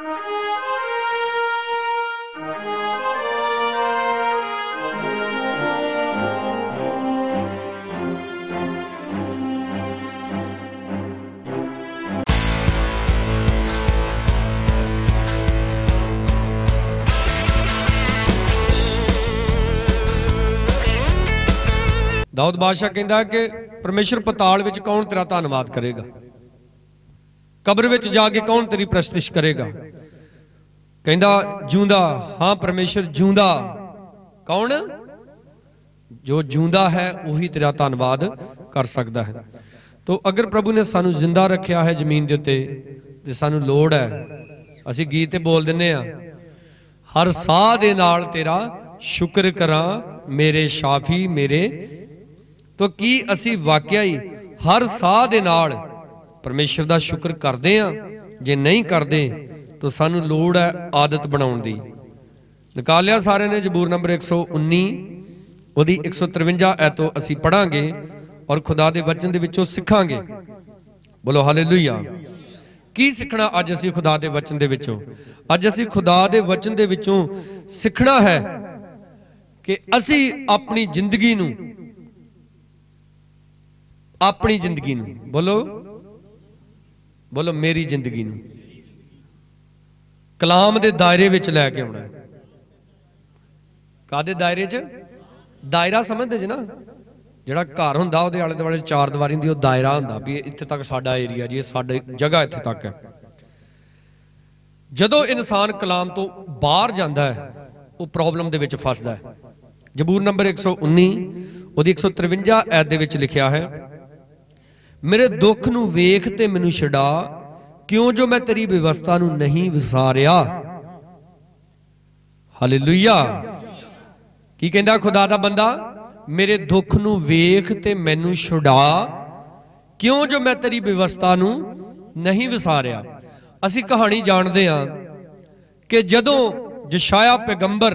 दाऊद बादशाह कहता है कि परमेश्वर पताल विच कौन तेरा धन्नवाद करेगा, कब्र विच जाके कौन तेरी प्रस्तिश करेगा। कहता जूंदा, हाँ परमेश्वर जूंदा, कौन जो जूंदा है वही तेरा धन्नवाद कर सकता है। तो अगर प्रभु ने सानू जिंदा रखा है जमीन के उत्ते ते सानू लोड़ है, असीं गीत बोल दिंदे आ, हर साह दे नाल तेरा शुक्र करा मेरे शाफी मेरे। तो की असी वाकया ही हर साह दे नाल परमेश्वर दा शुक्र करदे आ? जे नहीं करदे तो सानू लोड़ है आदत बनाउण दी। निकालिया सारे ने जबूर नंबर 119 ओदी 153 ऐतो असी पढ़ांगे और खुदा दे वचन दे विचों सिखांगे। बोलो हालेलुया। की सीखना अज असी खुदा दे वचन दे विचों? अज असी खुदा दे वचन दे विचों सीखना है कि असी अपनी जिंदगी नूं बोलो बोलो मेरी जिंदगी नूं कलाम दे दायरे विच लैके आउणा है। कादे दायरे च? दायरा समझदे जी ना, जिहड़ा घर हुंदा उहदे आले दुआले चार दीवारी हुंदी, ओह दायरा हुंदा भी इत्थे तक साडा एरिया जी, साडी जगह इत्थे तक है। जदों इंसान कलाम तो बाहर जांदा है वह प्रॉब्लम दे विच फसदा है। जबूर नंबर 119 ओहदी 153 ऐत दे विच लिखिया है, मेरे दुख नूं वेख ते मैनूं छड़ा, क्यों जो मैं तेरी व्यवस्था नूं नहीं विसारिया। हालेलुया। की कहंदा खुदा दा बंदा? मेरे दुख नूं वेख ते मैनूं छुड़ा, क्यों जो मैं तेरी व्यवस्था नूं नहीं विसारिया। असी कहानी जानते हैं कि जदों यशाया पैगंबर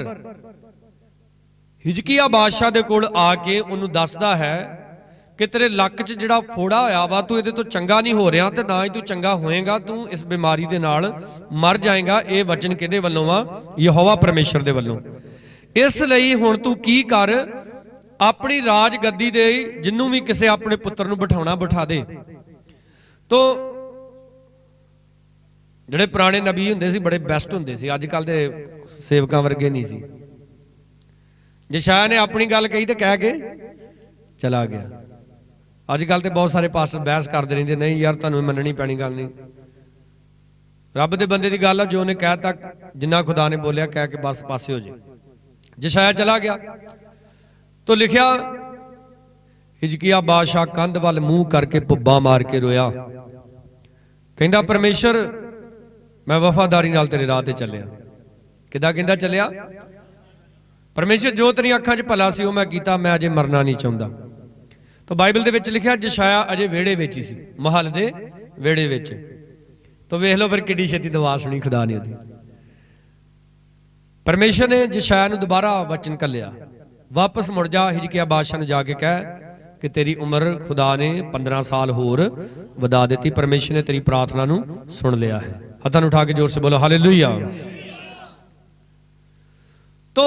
हिजकिया बादशाह दे कोल आके उन्होंने दसदा है कि तेरे लक च जिहड़ा फोड़ा होया वा, तू इहदे तो चंगा नहीं हो रहा ते ना ही तू चंगा होएगा, तू इस बीमारी दे नाल मर जाएगा। ये वचन किहदे वल्लों वा? यहोवा परमेश्वर दे वल्लों। इसलिए हुण तू की कर, अपनी राज गद्दी दे जिन्नू भी किसी अपने पुत्र नूं बिठाउणा बिठा दे। तो जिहड़े पुराने नबी हुंदे सी बड़े बेस्ट हुंदे सी, अजकल दे सेवकां वर्गे नहीं सी। यशाया ने अपनी गल कही तो कह के चला गया। अजकल तो बहुत सारे पास्टर बहस करते रहते, नहीं यार तुहानूं मननी पैनी गल नहीं, रब दे बंदे दी गल है, जो उन्हें कहता जिन्ना खुदा ने बोलिया कह के बस पासे हो जाए। यशाया चला गया तो लिखिया, हिजकिया बादशाह कंध वाल मूँह करके पुब्बा मार के रोया, कहंदा परमेश्वर मैं वफादारी नाल तेरे राह ते चलिया। किदां कहंदा चलिया? परमेश्वर जो तेरी अखां च भला सी वो मैं कीता, मैं अजे मरना नहीं चाहुंदा। तो बाइबल दे विच लिखिया यशाया अजे वेड़े विच ही सी, महल दे वेड़े विच। तो वेख लो फिर किड्डी छेती दुआ सुनी खुदा ने उहदी। परमेश्वर ने यशाया नूं दोबारा वचन घल्लिया, वापस मुड़ जा, हिजकिया बादशाह नूं जाके कह कि तेरी उम्र खुदा ने 15 साल होर वधा दी। परमेश्वर ने तेरी प्रार्थना नूं सुन लिया है। हत्थां नूं उठा के जोर से बोलो हालेलुया। तो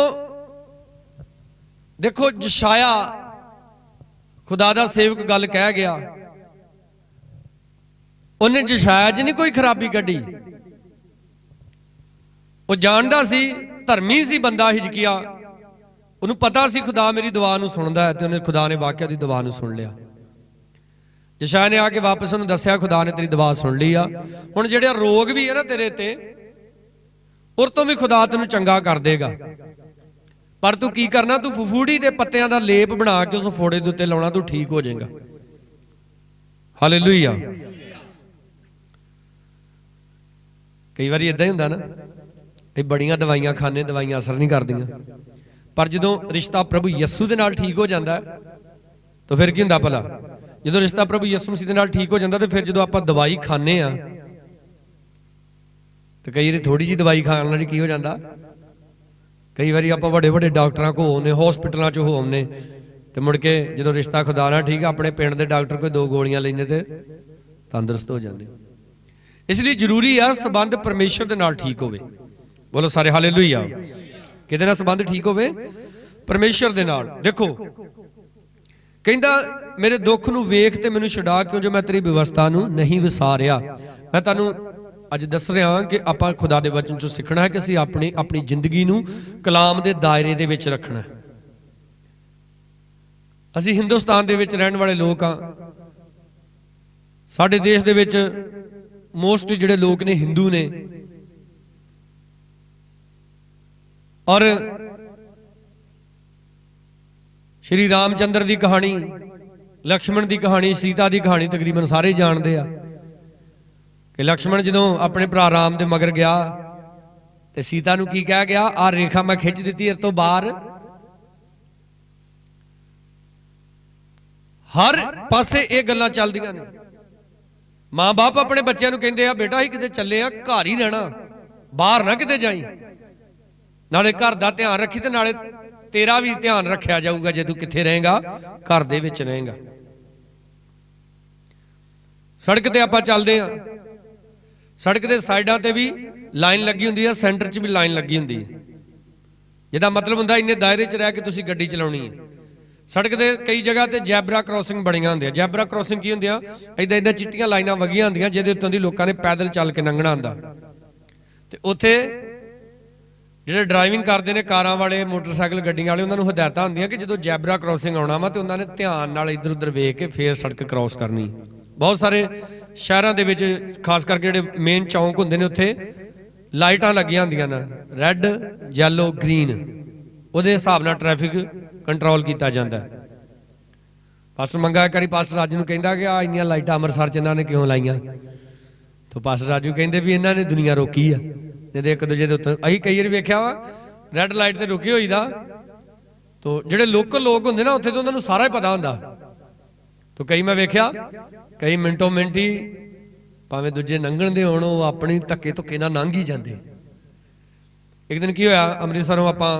देखो यशाया खुदा दा सेवक गल कह गया, उन्हें यशाया च नहीं कोई खराबी कढ़ी, वो जानदा सी, धर्मी सी बंदा हिजकिया, उन्हें पता सी खुदा मेरी दुआ नूं सुनदा है, ते उन्हें खुदा ने वाकया दी दुआ नूं सुन लिया। यशाया ने आके वापस उन्हें दस्या खुदा ने तेरी दुआ सुन ली आ, हुण जिहड़ा रोग भी है ना तेरे ते, उर तो भी खुदा तैनूं चंगा कर देगा, पर तू की करना, तू फुफूड़ी के पत्तियां का लेप बना के उस फोड़े के उत्ते लाउणा, तू ठीक हो जाएगा। हालेलुया। कई बार इदां ही हुंदा ना, ये बड़ियां दवाइयां खाने, दवाइयां असर नहीं करदियां, पर जदों रिश्ता प्रभु यस्सू दे नाल ठीक हो जाता है तो फिर की हुंदा भला? जदों रिश्ता प्रभु यस्सू मसीह दे नाल ठीक हो जाता तो फिर जदों आपां दवाई खाने आ तो कई बार थोड़ी जी दवाई खाण नाल की हो जाता, कई बार आप बड़े बड़े डॉक्टर को होने, हॉस्पिटलों च होने, तो मुड़ के जो रिश्ता खुदा ना ठीक है, अपने पिंड के डॉक्टर कोई 2 गोलियां लेने ते तंदुरुस्त हो जाते। इसलिए जरूरी आ संबंध परमेश्वर दे नाल ठीक होवे। बोलो सारे हालेलुया। किहदे नाल संबंध ठीक होवे? परमेश्वर दे नाल। देखो कहंदा मेरे दुख नूं वेख ते मैनूं छुड़ा, क्यों जो मैं तेरी व्यवस्था नूं नहीं विसारिया। मैं तुहानूं अज दस रहा कि आपां खुदा दे वचन चों सीखना है कि असीं अपनी जिंदगी नूं कलाम दे दायरे दे विच रखना है। असीं हिंदुस्तान दे विच रहण वाले लोग हां। साडे देश दे विच मोस्ट जिहड़े लोग ने हिंदू ने, और श्री रामचंद्र की कहानी, लक्ष्मण की कहानी, सीता की कहानी तकरीबन सारे जानते हैं कि लक्ष्मण जदों अपने भरा राम दे मगर गया तो सीता नूं की कह गया, आ रेखा मैं खिंच दी, इस तो बाहर हर पासे ये गल्लां चलदियां ने। माँ बाप अपने बच्चों को कहते हैं बेटा ही किते चले आ, घर ही रहना, बाहर ना किते जाई, नाले घर का ध्यान रखी ते नाले तेरा भी ध्यान रखा जाऊगा जे तू किथे रहेगा, घर दे विच रहेगा। सड़क ते आपां चलदे हां, सड़क के साइडां ते भी लाइन लगी हुंदी है, सेंटर च भी लाइन लगी हुंदी है, जिहदा मतलब हुंदा इन्ने दायरे च रह के तुसीं गड्डी चलाउणी है। सड़क के कई जगह ते जैबरा क्रॉसिंग बणियां हुंदियां। जैबरा क्रॉसिंग की हुंदियां? इदां इदां चिट्टियां लाइनां वगियां हुंदियां जिहदे उत्तों दी लोकां ने पैदल चल के लंघना हुंदा, ते उत्थे जिहड़े ड्राइविंग करते हैं कारां वाले, मोटरसाइकिल गड्डियां वाले, उन्होंने हदायतां हुंदियां कि जो जैबरा क्रॉसिंग आउणा वा ते उन्होंने ध्यान नाल इधर उधर वेख के फिर सड़क क्रॉस करनी। बहुत सारे शहरों के विच खास करके जिहड़े मेन चौंक हुंदे ने उत्थे लाइटां लगियां हुंदियां ने, रैड येलो ग्रीन, उहदे हिसाब नाल ट्रैफिक कंट्रोल किया जाता है। पास्टर मंगा एक बारी पास्टर राजू नूं कहंदा कि आ इन्नियां लाइटां अमृतसर च इन्हां ने क्यों लाइयां? तो पास्टर राजू कहंदे भी इन्हां ने दुनिया रोकी है, नहीं एक दूजे के उत्ते असीं कई बार वेख्या वा रैड लाइट ते रुके होई दा, तो जिहड़े लोकल लोग हुंदे ना उत्थे तो उन्हां नूं सारा ही पता हुंदा, तो कई मैं वेख्या कई मिंटों मिंट ही भावें दूजे लंघण दे होण ओह अपनी धक्के धुक्के नाल लंघ ही जांदे। एक दिन की होया, अमृतसरों आपां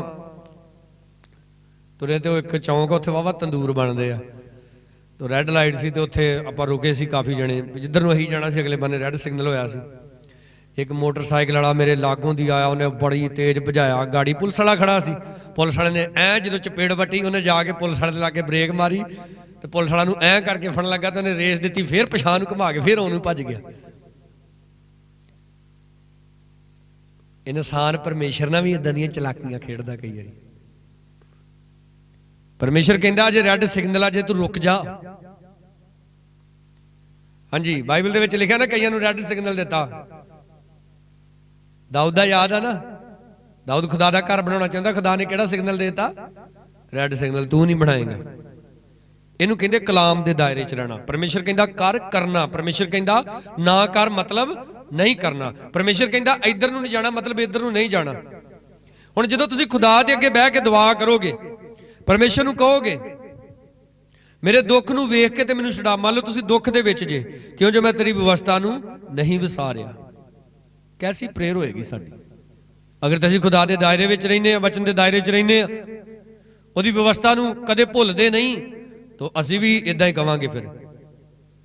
तुरे तो एक चौंक उत्थे वाहवा तंदूर बनते हैं, तो रैड लाइट सी, तो उत्थे आपां रुके सी काफ़ी जने, जिधर नूं असीं जाना सी अगले बन्ने रैड सिग्नल होया सी। एक मोटरसाइकिल वाला मेरे लागों दी आया, उन्हें बड़ी तेज भजाया गाड़ी, पुलिस वाला खड़ा सी, पुलिस वाले ने ऐ जो चपेड़ वट्टी, उन्हें जाके पुलिस वाले लागे ब्रेक मारी, तो पुलिस वाला नूं ऐ करके फड़न लगा, तो उन्हें रेस दी, फिर पछाण नूं घुमा के फिर ओनूं भज गया। इंसान परमेश्वर नाल भी इदां दीयां चलाकियां खेडदा कई वारी। परमेश्वर कहंदा जे रैड सिग्नल आ, जे तू रुक जा। हाँ जी, बाइबल दे विच लिखिआ ना कईयां नूं रैड सिग्नल दिता। दाऊद दा याद है ना, दाऊद खुदा दा घर बनाना चाहता, खुदा ने किहड़ा सिग्नल देता? रैड सिग्नल, तू नहीं बनाएगा। इनू कहंदे कलाम दे दायरे च रहना। परमेश्वर कहंदा कर, करना। परमेश्वर कहंदा ना कर, मतलब नहीं करना। परमेश्वर कहंदा इधर नूं नहीं जाना, मतलब इधर नूं नहीं जाना। हुण जदों तुसीं खुदा दे अगे बह के दुआ करोगे, परमेश्वर नूं कहोगे मेरे दुख नूं वेख के ते मैनूं छुड़ा। मान लो तुसीं दुख दे विच जे, क्यों जो मैं तेरी व्यवस्था नूं नहीं विसारिया। कैसी प्रेयर होएगी साडी अगर तुसीं खुदा दे दायरे विच रहिंदे आ, वचन दे दायरे च रहिंदे आ, उहदी व्यवस्था नूं कदे भुलदे नहीं, तो असीं भी इदां ही कवांगे फिर।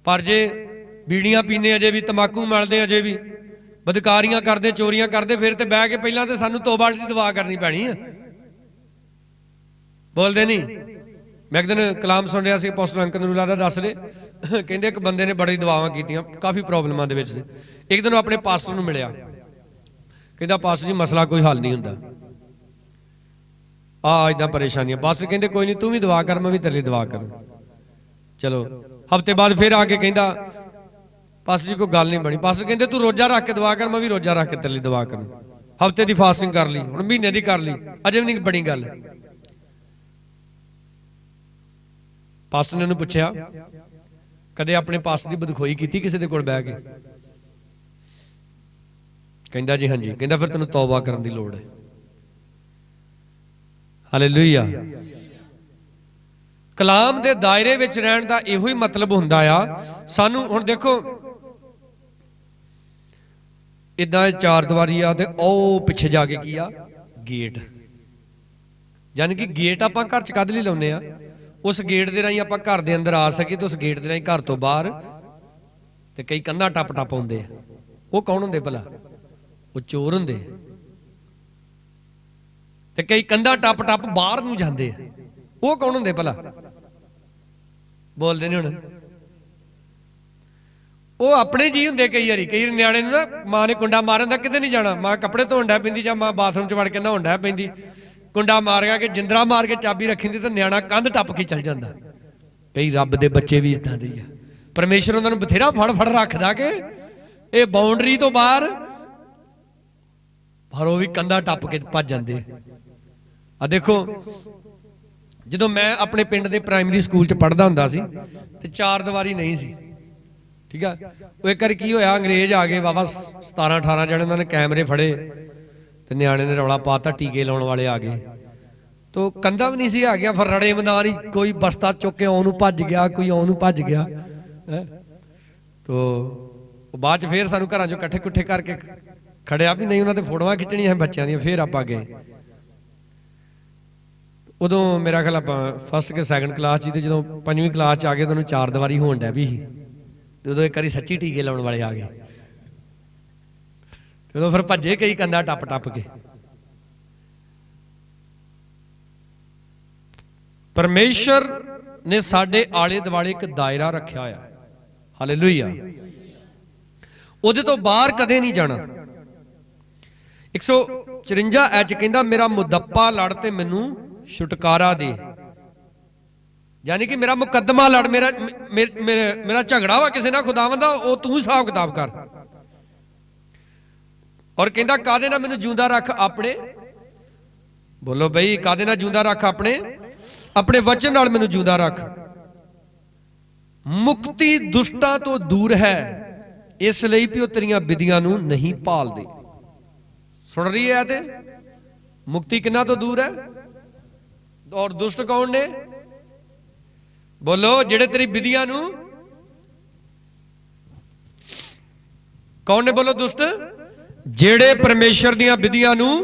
पर जे बीड़ियां पीने, अजे भी तंबाकू मलदे, अजे भी बदकारियां करदे, चोरियां करदे, फिर ते बह के पहलां ते सानूं तौबा दी दुआ करनी पैनी है। बोलते नहीं। मैं एक दिन कलाम सुन रहा सी, पास्टर अंकल नूरुल्लाह दा दस रहे, कहंदे एक बंदे ने बड़ी दुआवां कीतियां, काफ़ी प्रॉब्लमां दे विच। एक दिन अपने पास्टर नूं मिलिया, कहंदा पास्टर जी मसला कोई हल नहीं हुंदा, इदां परेशानियां। पास्टर कहंदे कोई नहीं, तू भी दुआ कर, मैं भी तेरे लिए दुआ करूं। चलो हफ्ते बाद फिर आके कहंदा पास्टर जी कोई गल नहीं बनी। पास्टर कहंदे तू रोजा रख के दुआ कर, मैं भी रोजा रख के तेरे लिए दुआ करूं। हफ्ते की फास्टिंग कर ली, हुण महीने की कर ली, अजे भी नहीं बनी गल। पास्टर ने उन्हें पूछा कदे अपने पास्टर की बदखोई की किसी के कोल बह के? कहंदा जी हाँ जी। कहंदा फिर तेनों तौबा करने की लोड़ है। हालेलुया। कलाम दे दायरे विच रहन दा इहो ही मतलब हुंदा आ। सानू हुण देखो इदां चार दीवारी आ ते ओ पिछे जाके की आ गेट, यानी कि गेट आपां घर च कद लई लाउने आ, उस गेट दे राहीं आपां घर दे अंदर आ सके, तो उस गेट दे राहीं घर तो बाहर ते कई कंधां टप टप आउंदे आ। वो कौन होंदे भला? वो चोर होंदे। ते कई कंधा टप टप बाहर नूं जांदे, वो कौन होंदे भला? बोलदे नहीं हुण। वो अपने जी होंदे। कई न्याणे नूं ना मां ने कुंडा मारन दा किते नहीं जाना, मां कपड़े धोण डै पैंदी जां मां बाथरूम च वड़ के नहाउण डै पैंदी, कुंडा मार के जिंदरा मार के चाबी रखी दी तो न्याणा कंध टप के चल जाता। कई रब दे बच्चे भी इदां दे ही आ। परमेश्वर उन्हां नूं बथेरा फड़ फड़ रखदा कि ये बाउंडरी तो बाहर, पर वो भी कंधा टप के भज जाते। आ देखो, जो मैं अपने पिंड के प्राइमरी स्कूल च पढ़दा हुंदा सी ते चार दीवारी नहीं सी, ठीक है। वो एक बार की होया, अंग्रेज आ गए बाबा 17-18 जने, उन्होंने कैमरे फड़े ते न्याणे ने रौला पाता, टीके लाउण वाले आ गए। तो कंधा भी नहीं सी आ गया, फिर रड़े मैदान ही कोई बस्ता चुक के आउं नूं भज गया, कोई आउं नूं भज गया। तो बाद च फिर सानूं घरां चों इकट्ठे कुट्ठे करके खड़िया भी नहीं, उन्होंने फोटोआं खिच्चणियां बच्चों दी। फिर आप गए। उदों मेरा ख्याल आप फस्ट के सैकंड क्लास जी, जो 5वीं क्लास च आ गए तो चार दीवारी होण डै भी ही। उदों एक बारी सच्ची टीके लाउण वाले आ गए, उदों फिर भज्जे कई कंधा टप टप के। परमेश्वर ने साडे आले दुआले एक दायरा रखा होया, हालेलुया। उहदे तो बाहर कदे नहीं जाना। 154 ऐच कहंदा, मेरा मुदप्पा लड़ ते मैनू छुटकारा दे, यानी कि मेरा मुकदमा लड़, मेरा झगड़ा वा किसी ना खुदावंद दा, वो तू हिसाब किताब कर। और कहंदा कादे ना मैनू जिंदा रख अपने, बोलो बई कादे ना जिंदा रख अपने, अपने वचन नाल मैनू जिंदा रख। मुक्ति दुष्टां तो दूर है, इसलिए भी वो तेरियां विधियां नूं नहीं भालदे। सुन रही है? ते मुक्ति किन्ना तो दूर है, और दुष्ट कौन ने? बोलो, जेड़े तेरी विधियां नूं, कौन ने? बोलो, दुष्ट, जेड़े परमेश्वर दीयां विधियां नूं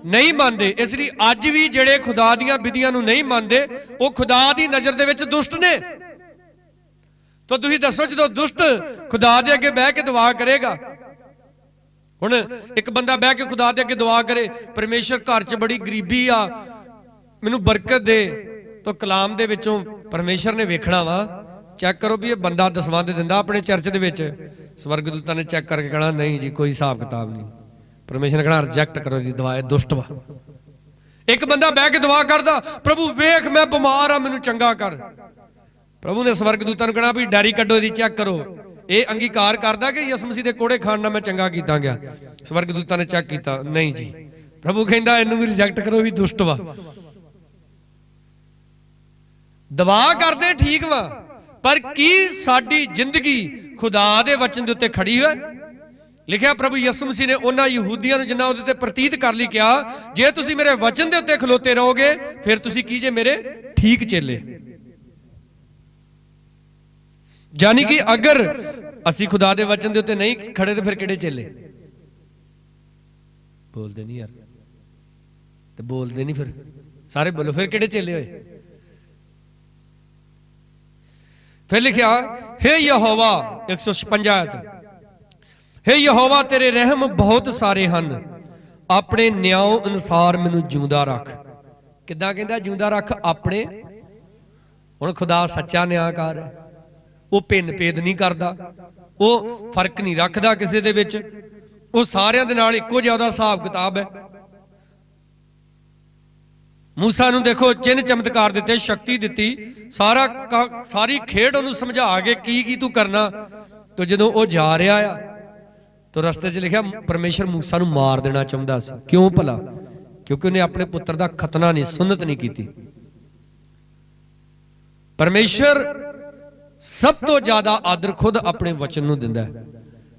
नहीं मानते। इसलिए अज भी जेड़े खुदा दीयां विधियां नूं नहीं मानते, वो खुदा दी नजर दे विच दुष्ट ने। तो तुसीं दसो, जो दुष्ट खुदा दे अगे बह के दुआ करेगा, हुण एक बंदा बह के खुदा दे अगे दुआ करे, परमेश्वर घर च बड़ी गरीबी आ, मैनू बरकत दे, तो कलाम दे विचों परमेश्वर ने वेखना वा, चेक करो भी ये बंदा दसवंध दिंदा अपने चर्च दे विच, स्वर्गदूतां ने चेक करके कहना नहीं जी कोई हिसाब किताब नहीं। परमेश्वर ने कहना रिजेक्ट करो दी दुआ, दुष्ट वा। एक बंदा बह के दुआ करदा, प्रभु वेख मैं बीमार आ, मैनू चंगा कर। प्रभु ने स्वर्गदूतां नूं कहना भी डायरी कड्डो, दी चेक करो, ये अंगीकार करदा कि यसु मसीह दे कोड़े खाण नाल मैं चंगा कीता गया। स्वर्गदूतां ने चेक कीता, नहीं जी। प्रभु कहंदा इनू भी रिजेक्ट करो, भी दुष्ट वा। दुआ करदे ठीक वा, पर की साडी जिंदगी खुदा दे वचन दे उत्ते खड़ी है? लिखिया प्रभु यसु मसीह ने उन्हां यहूदियां नूं जिन्हां उहदे ते प्रतीत कर लई कहा, जे तुसीं मेरे वचन दे उत्ते खलोते रहोगे फिर तुसीं की जे मेरे ठीक चेले। यानी कि अगर असी खुदा दे वचन दे उत्ते नहीं खड़े तो फिर किहड़े चेले? बोलदे नहीं यार, ते बोलदे नहीं, फिर सारे बोलो, फिर किहड़े चेले होए? फिर लिखिया, हे यहोवा 156, हे यहोवा तेरे रहम बहुत सारे हन, अपने न्याय अनुसार मैनू जिंदा रख। किदां कहंदा जिंदा रख अपने? हुण खुदा सच्चा न्यायकार है, वो भिन्न भेद नहीं करता, वो फर्क नहीं रखता किसी दे विच, वो सारियां दे नाल इक्को जिहा हिसाब किताब है। मूसा नूं देखो चिन्ह चमत्कार दिते, शक्ति दिती, सारी खेड उहनूं समझा के की तू करना। तो जदों वो जा रहा आ तो रस्ते च लिखिया परमेश्वर मूसा नूं मार देना चाहुंदा सी। क्यों भला? क्योंकि उन्हें अपने पुत्र दा खतना नहीं, सुन्नत नहीं की। परमेश्वर सब तो ज्यादा आदर खुद अपने वचन नूं दिंदा है।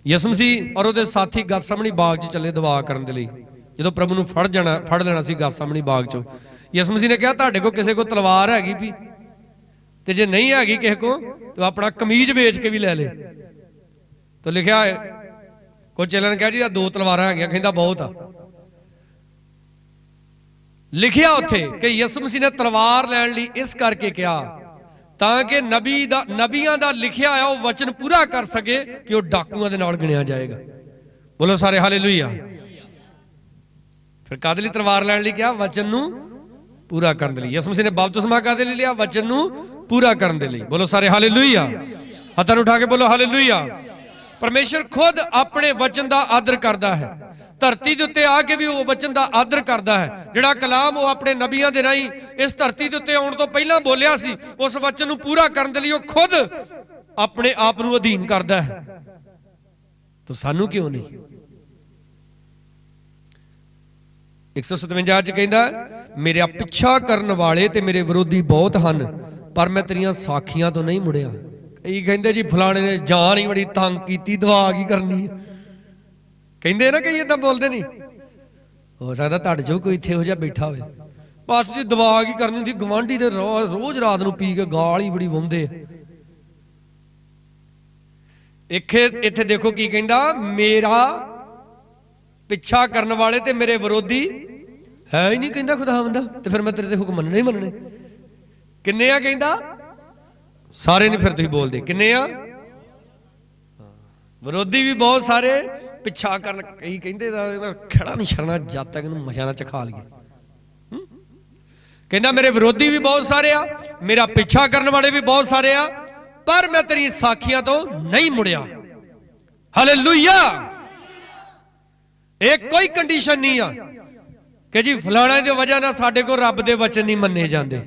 यसु मसीह और उहदे साथी गतसमनी बाग च चले दुआ करन दे लई, जदों प्रभु नूं फड़ लेना सी गतसमनी बाग चों, यसु मसीह ने कहा तुहाडे कोल किसी को तलवार हैगी भी, ते जे नहीं हैगी किसी को तो अपना कमीज वेच के भी ले ले। तो लिखिया कोई चेले ने कहा जी 2 तलवारां हैगियां, कहंदा बहुत आ। लिखिया उत्थे कि यसु मसीह ने तलवार लैण लई इस करके कहा ताकि नबियां दा लिखिया है वो वचन पूरा कर सके कि वो डाकुआं दे नाल गिणिया जाएगा। बोलो सारे हालेलुया। फिर कादे लई तलवार लैण लई क्या? वचन नूं पूरा करन दे लई। यसू मसीह ने बपतिस्मा कादे लई लिया? वचन नूं पूरा करन दे लई। बोलो सारे हालेलुया। हत्थां नूं उठा के बोलो हालेलुया। परमेश्वर खुद अपने वचन का आदर करता है। धरती के उत्ते आके भी वो वचन का आदर करता है। जिहड़ा कलाम वो अपने नबियां दे राहीं इस धरती के उत्ते आउण तों पहलां बोलिया सी, उस वचन नूं पूरा करन दे लई वो खुद अपने आप नूं अधीन करता है। तो सानू क्यों नहीं? 157 च कहंदा मेरा पिछा करन वाले ते मेरे विरोधी बहुत हन, पर मैं तेरियां साखियां तो नहीं मुड़िया। कई कहंदे जी फलाने ने जान ही बड़ी तंग की, दवा की करनी कहंदे ना, कई इदां बोलते नहीं। हो सकता तुहाडे चों कोई इत्थे हो जा बैठा होवे, बस जी दवा की करनी हुंदी। गवांढी दे रोज रात नूं पी के गाल ही बड़ी वहुंदे। इत्थे देखो की कहंदा, मेरा पिछा करने वाले ते मेरे विरोधी है ही नहीं कहंदा खुदावंद। ते फिर मैं तेरे ते हुक्म मनने ही मनने। किन्ने आ कहंदा? सारे नहीं। फिर तुसीं बोलदे किन्ने आ? विरोधी भी बहुत सारे, पिछा करन कई कहंदे खड़ा नहीं छड़ना जद तक इहनूं मशां ना चखा लईए। कहंदा मेरे विरोधी भी बहुत सारे आ, मेरा पिछा करने वाले भी बहुत सारे आ, पर मैं तेरी साखियां तो नहीं मुड़िया। हालेलुया। एक कोई कंडीशन नहीं आ कि जी फलाना दी वजह नाल साडे कोल रब दे वचन नहीं मन्ने जांदे।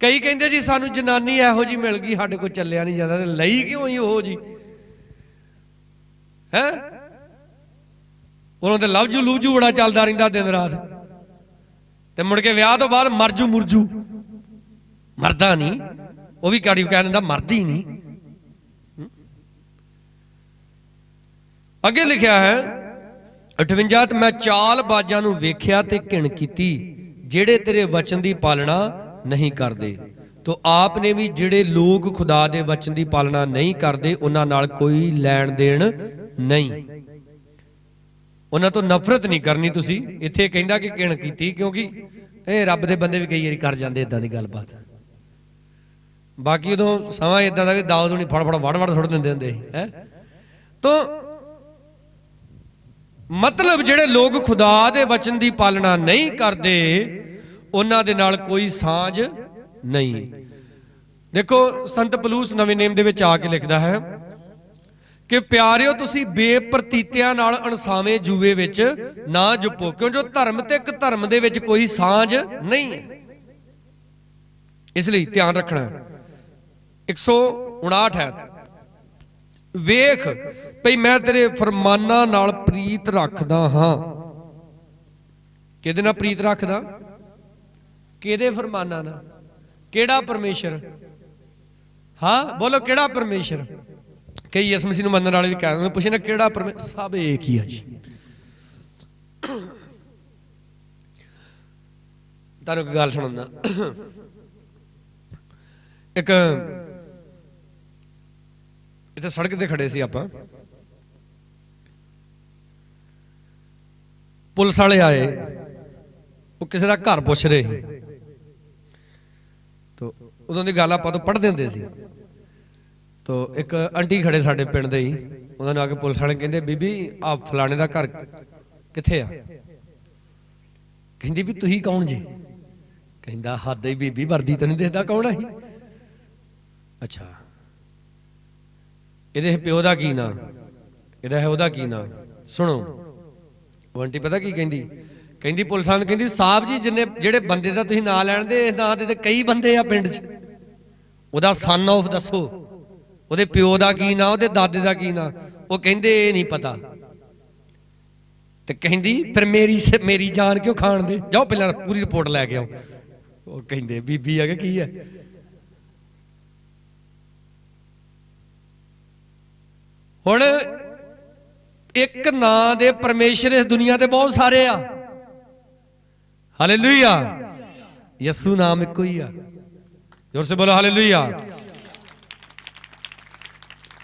कई कहंदे जी सानू जनानी इहो जी मिल गई, साडे कोल चलिया नहीं जांदा। ते लई क्यों ही ओहो जी है? उन्होंने लवजू लूजू बड़ा चलता रहिंदा दिन रात, ते मुड़ के विआह तो बाद मरजू मुरजू, मरदा नहीं। वो भी काड़ी कह दिंदा मरदी नहीं। अगे लिखा है 58, मैं चाल बाजां नूं वेख्या ते घिण कीती, जेड़े तेरे वचन की पालना नहीं करते। तो आपने भी जेड़े लोग खुदा दे वचन की पालना नहीं करते उन्हां नाल कोई लैण देण नहीं, उन्हां तो नफरत नहीं करनी। तुसी इत्थे कहंदा कि घिण कीती, क्योंकि रब दे बंदे भी कई वारी कर जांदे इदां दी गलबात। बाकी उदों समा इदां दा भी दाऊद हुणी फड़ फड़ वड़ वड़ सुट दिंदे हुंदे है। तो मतलब जेड़े लोग खुदा दे वचन की पालना नहीं करते उन्हां दे नाल कोई सांझ नहीं। देखो संत पलूस नवे नेम दे विच आके लिखदा है कि प्यारिओ तुसी बेप्रतीतियां नाल अणसावे जूए विच ना जुपो, क्यों जो धर्म ते एक धर्म दे विच कोई सांझ नहीं है। इसलिए ध्यान रखना है। 159 है, वेख भई मैं तेरे फरमाना नाल प्रीत रखदा हां। किहदे नाल प्रीत रखदा? किहदे फरमाना नाल? केड़ा परमेश्वर? हाँ बोलो केड़ा परमेश्वर? कई इस मसीह मनने वाले भी कहते पुछे ना केड़ा परमेश्वर? सब एक ही है जी। तुहानूं एक गल सुणाउंदा। एक इत्थे सड़क ते खड़े सी आपां, पुलिस वाले आए, वो किसी का घर पुछ रहे। तो उदों की गल आपां तो पढ़दे हुंदे सी। तो एक आंटी खड़े साडे पिंड दे ही, उन्होंने आके पुलिस वाले कहंदे बीबी आ फलाने का घर कित्थे आ? कहंदी भी तुही कौन जी? कहंदा हद ही बीबी वर्दी तो नहीं देखदा कौन है। अच्छा इहदे प्यो दा की ना, इहदा है ओहदा की ना? सुनो वो आंटी पता की कहंदी? कहंदी पुलिस वाले कहंदी साहब जी जिन्ने जेड़े बंदे दा तुसीं नाम लैण दे नां दे कई बंदे आ पिंड च, ओहदा सन ऑफ दसो, ओहदे प्यो दा की ना, ओहदे दादे दा की ना? वो कहंदे ये नहीं पता। ते कहंदी फिर मेरी जान क्यों खाण दे? जाओ पहले पूरी रिपोर्ट लैके आओ। वो कहंदे बीबी आ की है? हुण एक नां दे परमेश्वर इस दुनिया ते बहुत सारे आ। हालेलुया। यसू नाम एक ही आ। जोर से बोलो हालेलुया।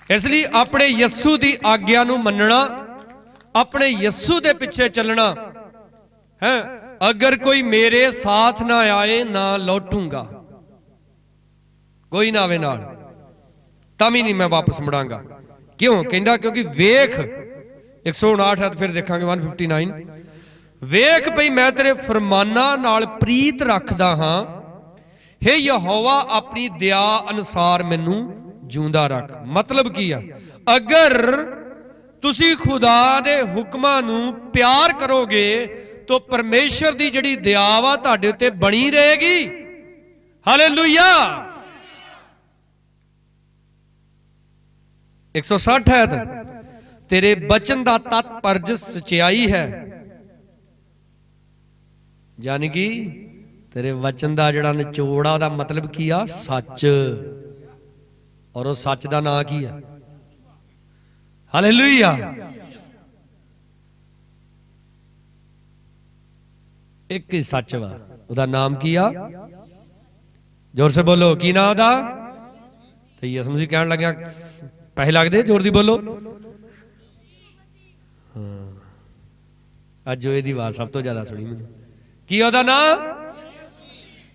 इसलिए अपने यसू की आज्ञा नूं मनना, अपने यसू दे पिछे चलना है। अगर कोई मेरे साथ ना आए ना लौटूंगा, कोई ना आवे नाल तभी नहीं मैं वापस मुड़ांगा। क्यों? कहंदा क्योंकि वेख 159 है, फिर देखांगे 159। वेख पई मैं तेरे फरमाना नाल प्रीत रखदा हां, हे यहोवा अपनी दया अनुसार मैनू जिंदा रख। मतलब की आ, अगर तुसी खुदा दे हुक्मां नू प्यार करोगे तो परमेश्वर दी जिहड़ी दया वा तुहाडे उत्ते बनी रहेगी। हालेलुया। 160 है, तेरे बचन दा तात्पर्य सच्चाई है, यानी कि तेरे वचन का जिहड़ा निचोड़ आ, मतलब की आ, सच। और वो सच का नाम की है? हालेलुया। एक ही सच वा, उसदा नाम की आ? जोर से बोलो, की नाम दा? तो यीशु मसीह कहन लग्या, पैसे लगदे? जोर दी बोलो। हाँ, अज जो इहदी आवाज़ सब तो ज्यादा सुनी मैंने। की ओहदा नाम?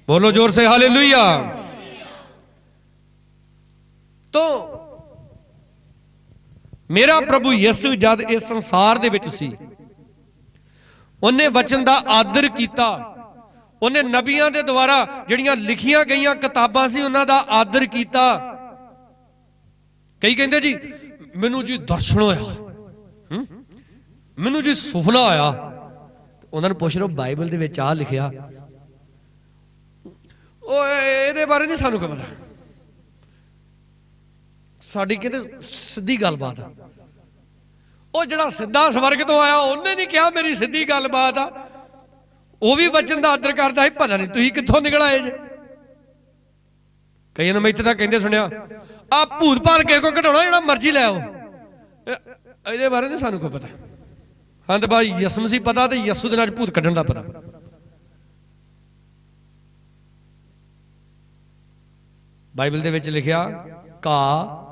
बोलो जोर से, हालेलुया। तो मेरा प्रभु यीशु जद इस संसार दे विच सी, उन्हें वचन का आदर किया, उन्हें नबियां दे द्वारा जिहड़ियां लिखियां गईयां किताबां सी उन्हां दा आदर किया। कई कहंदे जी मैनू जी दर्शन होया, मैनू जी सुपना आया। उन्होंने पूछ लो बाइबल दे विच आ लिखिया? ये बारे नहीं सानू पता, साडी कहते सीधी गलबात आ। वो जिहड़ा सीधा स्वर्ग तो आया उन्हें नहीं कहा मेरी सीधी गलबात आ, वो भी वचन का आदर करता है। पता नहीं तुसीं कित्थों निकल आए जे। कई मैं इत्थे तक कहंदे सुनिया, आ भूत भाल किसे को कढाउणा जिहड़ा मर्जी लै आओ, ये बारे नहीं सानू पता। हाँ तो भाई यसु मसीह पता, तो यसु दे नाल भूत कड्ढण दा पता। बाइबल दे विच लिखिया, घाह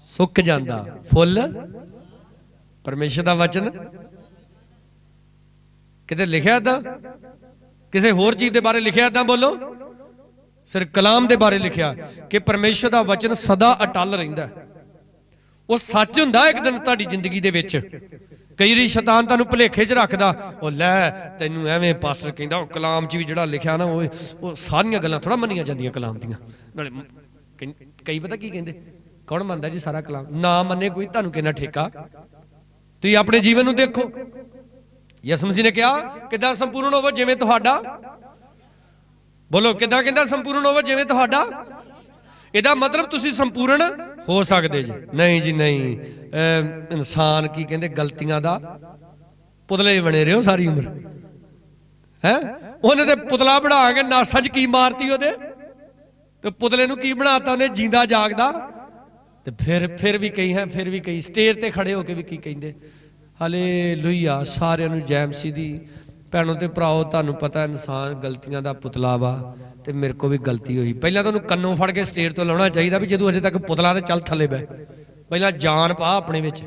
सुक जांदा, फुल परमेश्वर दा वचन किते लिखिया इदां? किसी होर चीज दे बारे लिखिया इदां? बोलो, सिर्फ कलाम दे बारे लिखिया कि परमेश्वर दा वचन सदा अटल रहिंदा। वो सच हुंदा एक दिन तुहाडी जिंदगी दे विच। कई बार शैतान तुहानू भुलेखे च रखदा, ओ लै तैनू एवें पास्टर कहंदा ओ कलाम च भी जिहड़ा लिखिया ना वो सारियां गल्लां थोड़ा मन्नियां जांदियां कलाम दियां। नाले कई पता की कहंदे, कौन मनदा जी सारा कलाम? ना मन्ने कोई, तुहानू किन्ना ठेका? तुसीं अपने जीवन नू देखो। यसु मसीह ने कहा किदां संपूर्ण होवो जिवें तुहाडा, बोलो किदां किदां संपूर्ण होवो जिवें तुहाडा। इहदा मतलब तुसीं संपूर्ण हो सकदे जी? नहीं जी नहीं। इंसान की कहंदे गलतियां दा पुतले बने रहो सारी उम्र है। उन्हें ते पुतला बना के नासा च की मारती ओदे, तो पुतले नू की बनाता उन्हें जींदा जागदा। तो फिर भी कई है, फिर भी कई स्टेज ते खड़े होके भी की कहिंदे हालेलुया। सारिआं नू जय मसीह दी। भैणों ते भराओ, तुहानू पता इंसान गलतियां दा पुतला वा, ते मेरे को भी गलती हुई। पहला तुहानू कन्नों फड़ के स्टेज तो लाउणा चाहिदा भी जदों अजे तक पुतला ते चल थल्ले बह, पहला जान पा अपने विच।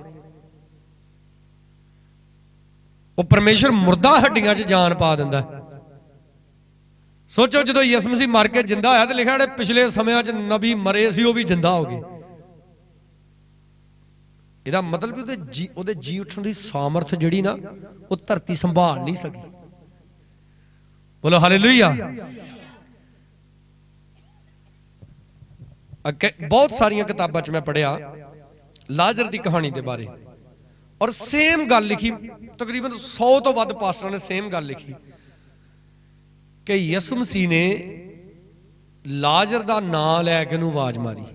वो परमेश्वर मुर्दा हड्डियां च जान पा दिंदा। सोचो जो यसु मसीह मर के जिंदा होया तो लिखा पिछले समय नबी मरे सी, वो भी जिंदा हो गए। ਇਹਦਾ मतलब ਉਹਦੇ जी उठण ਦੀ सामर्थ ਜਿਹੜੀ ना वो धरती संभाल नहीं सकी। बोलो हालेलुया। बहुत सारिया किताबां च मैं पढ़िया लाजर की कहानी के बारे, और सेम गल लिखी, तकरीबन 100 तो वध पास्टरां ने सेम गल लिखी कि यसु मसीह ने लाजर का नाम लैके नूं आवाज मारी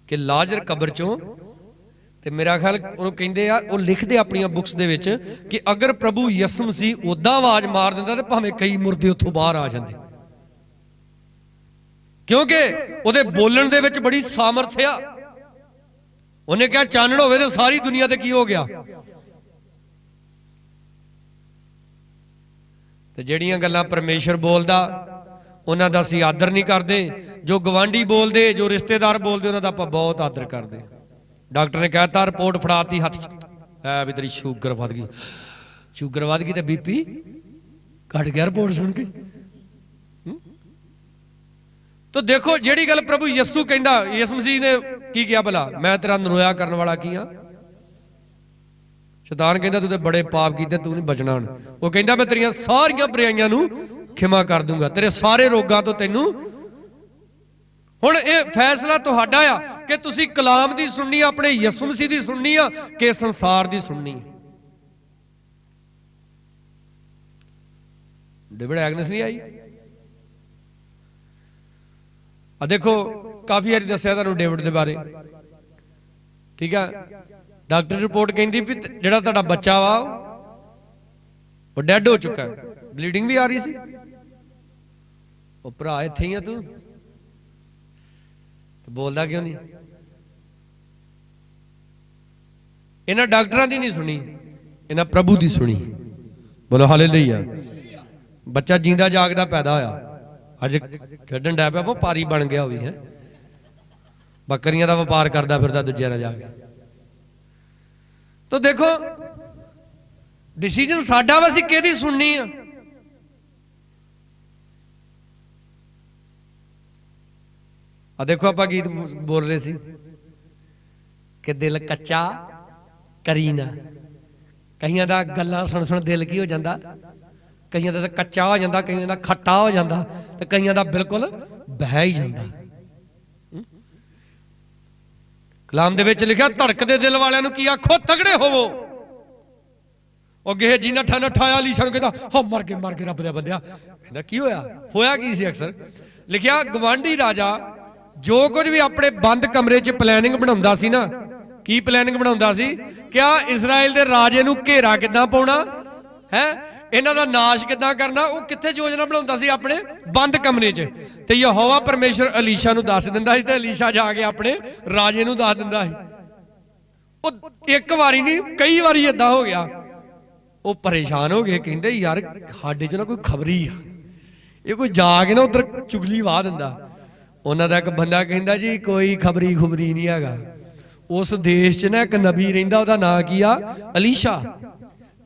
कि लाजर कबर चों। ते मेरा ख्याल वो कहते यार, वो लिखते अपन बुक्स दे विच कि अगर प्रभु यसु मसीह उदा आवाज मार दिंदा तो भावें कई मुर्दे उत्थों बाहर आ जाते, क्योंकि उहदे बोलण दे विच बड़ी सामर्थ आ। उन्हें क्या चानण होवे तो सारी दुनिया ते की हो गया। ते जिहड़ियां गल्लां परमेश्वर बोलदा उन्हां दा असीं आदर नहीं करते, जो गवांढी बोलते, जो रिश्तेदार बोलते उन्हां दा आपां बहुत आदर करते। डॉक्टर ने कहता रिपोर्ट फड़ाती हाथ है भी तेरी शुगर वध गई, शुगर वध गई तो बीपी घट गया रिपोर्ट सुन के। तो देखो जेड़ी गल प्रभु यसु कहंदा, यसु मसीह ने की किया भला, मैं तेरा नरोया करने वाला की हाँ। शैतान कहता तू तो बड़े पाप किए, तू नहीं बचना। वो कहता मैं तेरिया सारिया बुराइयां नू खिमा कर दूंगा, तेरे सारे रोगां तो तैनू। हुण ये फैसला तुहाडा आ कि तुसी कलाम दी सुननी, अपने यसू मसीह दी सुननी आ कि संसार दी सुननी। डेविड एग्नेस नहीं आई? देखो काफी बारी दसिया तुहानू डेविड दे बारे, ठीक है। डॉक्टर रिपोर्ट कहती भी जिहड़ा तुहाडा बच्चा वा वो डैड हो चुका है, ब्लीडिंग भी आ रही सी। वो भरा इत्थे ही आ तू तो बोलदा क्यों नहीं? इन्हां डॉक्टरां दी नहीं सुनी, इन्हां प्रभु दी सुनी। बोलो हालेलुया। बच्चा जींदा जागदा पैदा होया, अज खेडन डै पिया, व्यापारी बन गया भी है, बकरियां का व्यापार करता फिरदा दूजे नाल जाके। तो देखो डिसीजन साडा वा, असीं किहदी सुननी आ। देखो आप गीत बोल रहे सी कि दिल कच्चा करी ना, कईयां दा गल्लां सुन सुन दिल की हो जाता, कईयां दा कच्चा हो जाता, कईयां दा खट्टा हो जाता, तो कईयां दा बिल्कुल बह ही जाता। कलाम दे विच लिखा धड़कदे दिल वालियां नूं की आखो तगड़े होवो। और गेहजी नठा नठाया अलीशा नूं कहदा हो मर गए रब दे बंदिया। कहंदा की होया की सी? अक्सर लिखिया गवांढी राजा जो कुछ भी अपने बंद कमरे च प्लैनिंग बनाउंदा सी ना, की प्लैनिंग बनाउंदा सी? क्या इजराइल दे राजे नूं घेरा किद्दां पाउणा है, इन्हां दा नाश किद्दां करना, वो कित्थे योजना बनाउंदा सी अपने बंद कमरे च। ते यहोवा परमेश्वर अलीशा नूं दस दिंदा सी ते अलीशा जाके अपने राजे नूं दस दिंदा सी। वो एक वारी नहीं कई वारी इदां हो गया। वो परेशान हो गए, कहंदे यार साडे च ना कोई खबरी आ, ये कोई जाके ना उधर चुगली वाह दिंदा। उन्हां दा एक बंदा कहंदा जी कोई खबरी खुबरी नहीं हैगा। उस देश च ना एक नबी रहिंदा, उहदा नाम की आ अलीशा।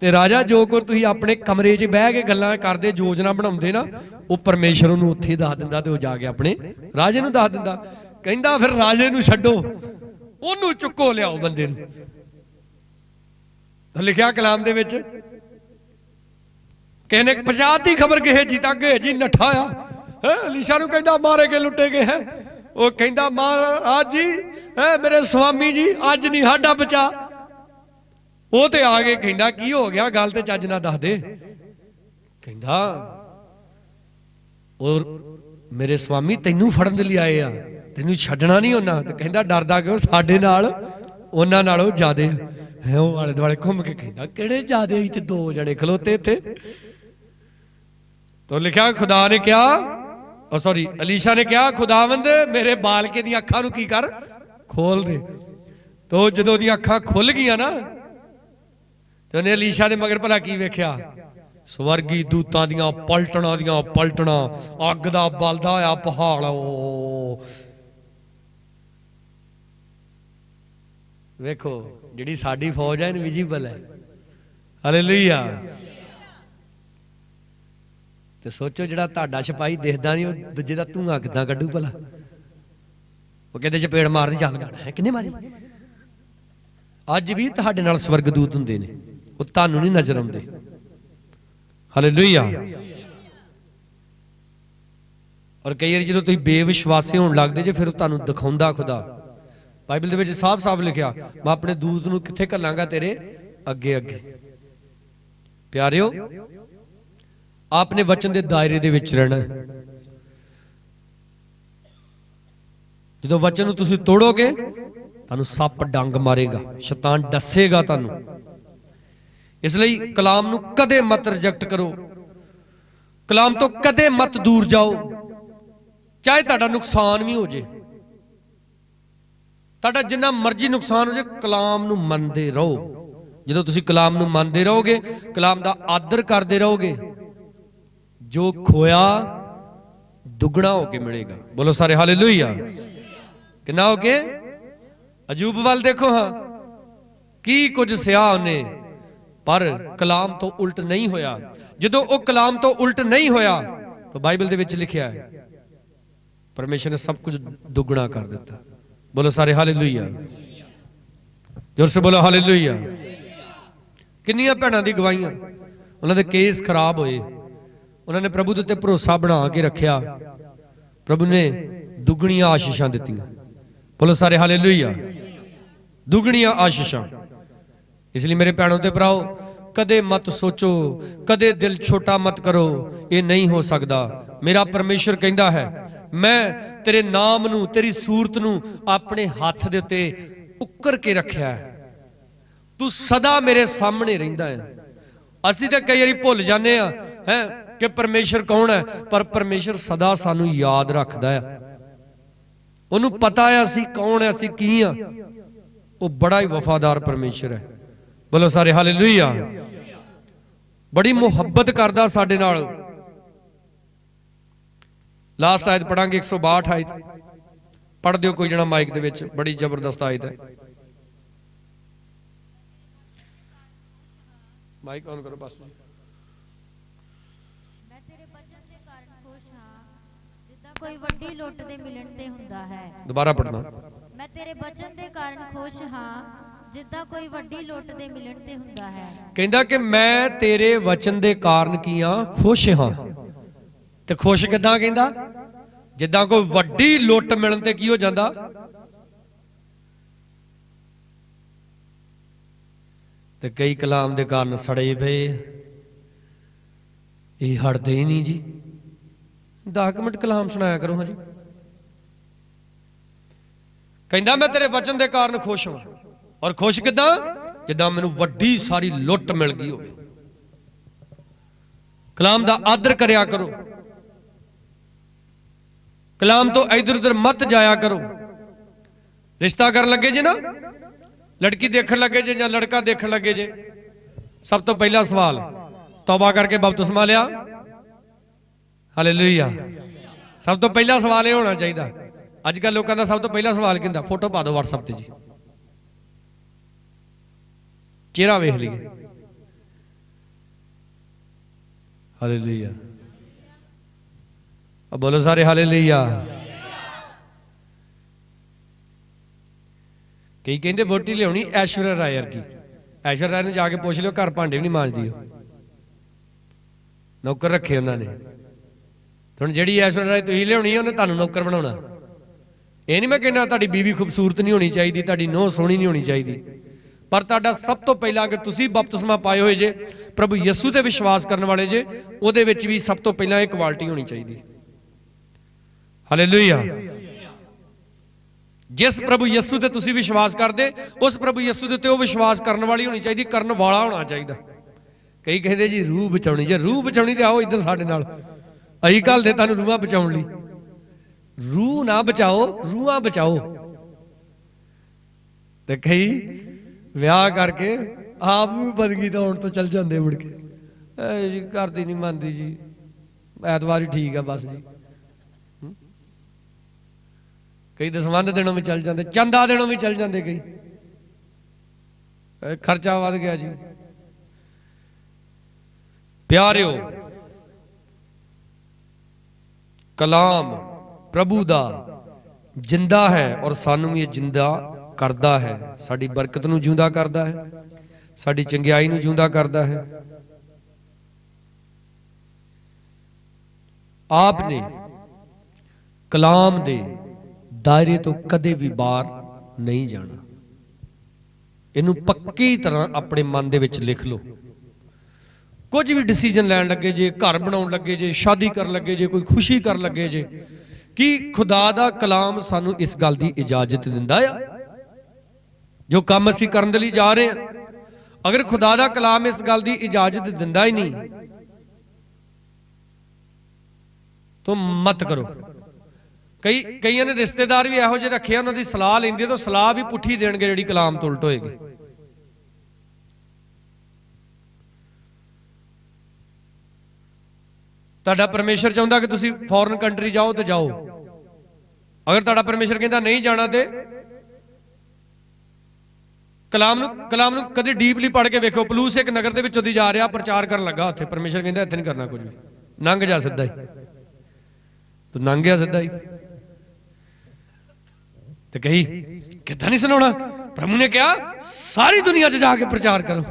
ते राजा जो कुछ तुसीं अपने कमरे च बह के गल्लां करदे योजना बनाउंदे ना, वो परमेश्वर नूं उत्थे दस दिंदा ते वो जाके अपने राजे नूं दस दिंदा। कहंदा फिर राजे नूं छड्डो, ओनूं चुक्को लियाओ बंदे नूं। तो लिखिया कलाम दे विच किसी ने पहुंचाती खबर गेहजी तक, गेहजी नठा आ अलीशा नूं कहंदा मारे गए लुटे गए हैं। वो कहंदा महाराज जी मेरे स्वामी जी अज नहीं साडा बचा। वो ते आ गए, कहंदा की हो गया गल ते चज ना दस दे। कहंदा और मेरे स्वामी तैनू फड़न दे लई आए आ, तैनू छड्डना नहीं उन्हां। ते कहंदा डरदा क्यों, साडे नाल उन्हां नालों ज्यादे है। वो आले दुआले घूम के कहंदा किहड़े ज्यादे, इत्थे दो जने खलोते इत्थे। तो लिखा खुदा ने क्या, सॉरी अलीशा ने क्या, खुदावंद मेरे बालके दी अखां नूं की कर, खोल दे। तो जदों दी अखां खुल गईयां ना, तो उन्हें अलीशा दे मगर भला की वेख्या, स्वर्गी दूतां दियां पलटना, अग दा बलदा होया पहाड़। वेखो जिहड़ी साडी फौज है इनविजिबल है। हालेलुया। ते सोचो जिहड़ा तुहाडा सिपाही दिखदा नहीं, वो दूजे दा धुआं किदां कड्डू भला। वो कहते चपेड़ मारनी चल है किन्ने मारी। अज भी तुहाडे नाल स्वर्गदूत हुंदे ने, वो तुहानू नहीं नजर आउंदे। हालेलुया। और कई बार जो तुसीं बेविश्वासी होण लगदे जे, फिर तुहानू दिखाउंदा खुदा। बाइबल दे विच साफ साफ लिखिया, मैं अपने दूत नूं कित्थे घल्लांगा तेरे अगे अगे। प्यारिओ आपने वचन के दायरे दे विच रहना। जो वचन तुसीं तोड़ोगे तुहानू सप डंग मारेगा, शैतान डसेगा तुहानू। इसलिए कलाम नू कदे मत रिजेक्ट करो, कलाम तो कदे मत दूर जाओ, चाहे तुहाडा नुकसान भी हो जाए, तुहाडा जिन्ना मर्जी नुकसान हो जाए, कलाम नू मनदे रहो। जो तुसीं कलाम नू मनदे रहोगे, कलाम दा आदर करदे रहोगे, जो खोया दुगना होके मिलेगा। बोलो सारे हालेलुया। कितना होके? अजूब वाल देखो, हाँ की कुछ सिया उन्हें, पर कलाम तो उल्ट नहीं होया। जो वो कलाम तो उल्ट नहीं होया, तो बाइबल दे विच लिखिया है परमेश्वर ने सब कुछ दुगना कर दिता। बोलो सारे हालेलुया, जोर से बोलो हालेलुया। किन्नियां भैणां दी गवाहियां, उन्होंने केस खराब होए, उन्होंने प्रभु के उत्ते भरोसा बना के रखिया, प्रभु ने दुगणियां आशीषां दित्तियां। बोलो सारे हालेलुया। दुगणियां आशीषां। इसलिए मेरे भैणों ते भराओ, कदे मत सोचो, कदे दिल छोटा मत करो, ये नहीं हो सकता। मेरा परमेश्वर कहता है, मैं तेरे नाम नू, तेरी सूरत नू अपने हाथ दे उत्ते उकर के रखिया है, तू सदा मेरे सामने रहिंदा है। असीं ते कई बारी भुल जाने हैं कि परमेश्वर कौन है, पर परमेश्वर सदा सानू याद रखदा है। उन्होंने पता है असीं कौन है, असीं की हाँ। वो बड़ा ही वफादार परमेश्वर है। बोलो सारे हालेलुया। बड़ी मुहब्बत करदा साडे नाल। लास्ट आयत पढ़ांगे 162 आयत, पढ़ दिओ कोई जना माइक दे विच, बड़ी जबरदस्त आयत है। माइक ऑन करो बस। मैं तेरे वचन दे कारण खुश हां, जिद्दां कोई वड्डी लुੱਟ दे मिलण ते हुंदा है। दोबारा पढ़ना। मैं तेरे वचन दे कारण खुश हां, जिद्दां कोई वड्डी लुੱਟ दे मिलण ते हुंदा है। कहंदा कि मैं तेरे वचन दे कारण की हां, खुश हां। ते खुश किदां कहंदा? जिद्दां कोई वड्डी लुੱਟ मिलण ते की हो जांदा? ते कई कलाम दे कारण सड़े पे, ये हटते ही नहीं जी। 10 मिनट कलाम सुनाया करो। हाँ जी। कहंदा मैं तेरे वचन दे कारण खुश हां, और खुश किदां? जिद्दां मैनूं वड्डी सारी लुੱਟ मिल गई होवे। कलाम दा आदर करया करो, कलाम तो इधर उधर मत जाया करो। रिश्ता कर लगे जे ना, लड़की देखण लगे जे या लड़का देखण लगे जे, सब तो पहला सवाल तौबा करके बपतिस्मा लिया। हालेलुया। सब तो पहला सवाल ये होना चाहिए। अजकल लोगों का सब तो पहला सवाल कहता फोटो पा दो व्हाट्सएप ते जी, चेहरा वेख लीए। हालेलुया। अब बोलो सारे हालेलुया। कई कहते वोटी लियानी ऐश्वर्या राय वर्गी। ऐश्वर्या राय ने जाके पूछ लियो, घर भांडे भी नहीं मांजदी, नौकर रखे उन्होंने। हुण जिहड़ी ऐश्वर्या राय तुसीं लियानी है, उन्हें तुहानूं नौकर बनाउणा। ये नहीं मैं कहना तुहाडी बीवी खूबसूरत नहीं होनी चाहिए, तुहाडी नूंह सोहणी नहीं होनी चाहिए, पर तुहाडा सब तो पहला अगर तुसीं बपतिस्मा पाए हुए जे, प्रभु यीशु ते विश्वास करने वाले जे, उहदे विच भी सब तो पहला एक क्वालिटी होनी चाहिए। हालेलुया। जिस प्रभु यीशु ते तुसीं विश्वास करदे, उस प्रभु यीशु दे ते वो विश्वास करने वाली होनी चाहिए, करने वाला होना चाहिए। कई कहते जी रूह बचाउणी, जे रूह बचाउणी ते आओ इधर साडे नाल, अहीं घल दे तुहानूं रूहां बचाउण लई। रूह ना बचाओ, रूहां बचाओ। ते कई विआह करके आप भी बदगी तो आउण तो चल जांदे मुड़ के, जी घर दी नहीं मनदी जी, ऐतवार ही ठीक है बस जी। कई दसवंध दिनों में चल जाते, चंदा दिनों में चल जाते, कई खर्चा वध गया जी। प्यारियो, कलाम प्रभु दा जिंदा है और सानू ये जिंदा करदा है, साडी बरकत नू जिंदा करदा है, साडी चंगियाई नू जिंदा करदा है। आपने कलाम दे दायरे तो कदे भी बाहर नहीं जाना। इनू पक्की तरह अपने मन दे विच लिख लो। कुछ भी डिसीजन लैन लगे जे, घर बनाउण लगे जे, शादी कर लगे जे, कोई खुशी कर लगे जे, कि खुदा दा कलाम सानू इस गल दी इजाजत दिंदा है। जो काम असीं करन दे लई जा रहे हैं, अगर खुदा दा कलाम इस गल दी इजाजत दिंदा ही नहीं तो मत करो। कई ने रिश्तेदार भी इहो जिहे रखे, उन्हां दी सलाह लैंदे तो सलाह भी पुठी देणगे जिहड़ी कलाम तो उल्ट होएगी। तुहाडा परमेश्वर चाहुंदा कि तुसीं फॉरेन कंट्री जाओ तो जाओ, अगर तुहाडा परमेश्वर कहंदा नहीं जाना ते कलाम नूं कदे डीपली पढ़ के वेखो। पलूस एक नगर दे विचों दी जा रहा, प्रचार करन लगा, उत्थे परमेश्वर कहंदा इत्थे नहीं करना कुछ भी, लंघ जा सीधा ही, तो लंघ गया सीधा ही। तो कही कितना नहीं सुनाना, प्रभु ने कहा सारी दुनिया च जाके प्रचार करो।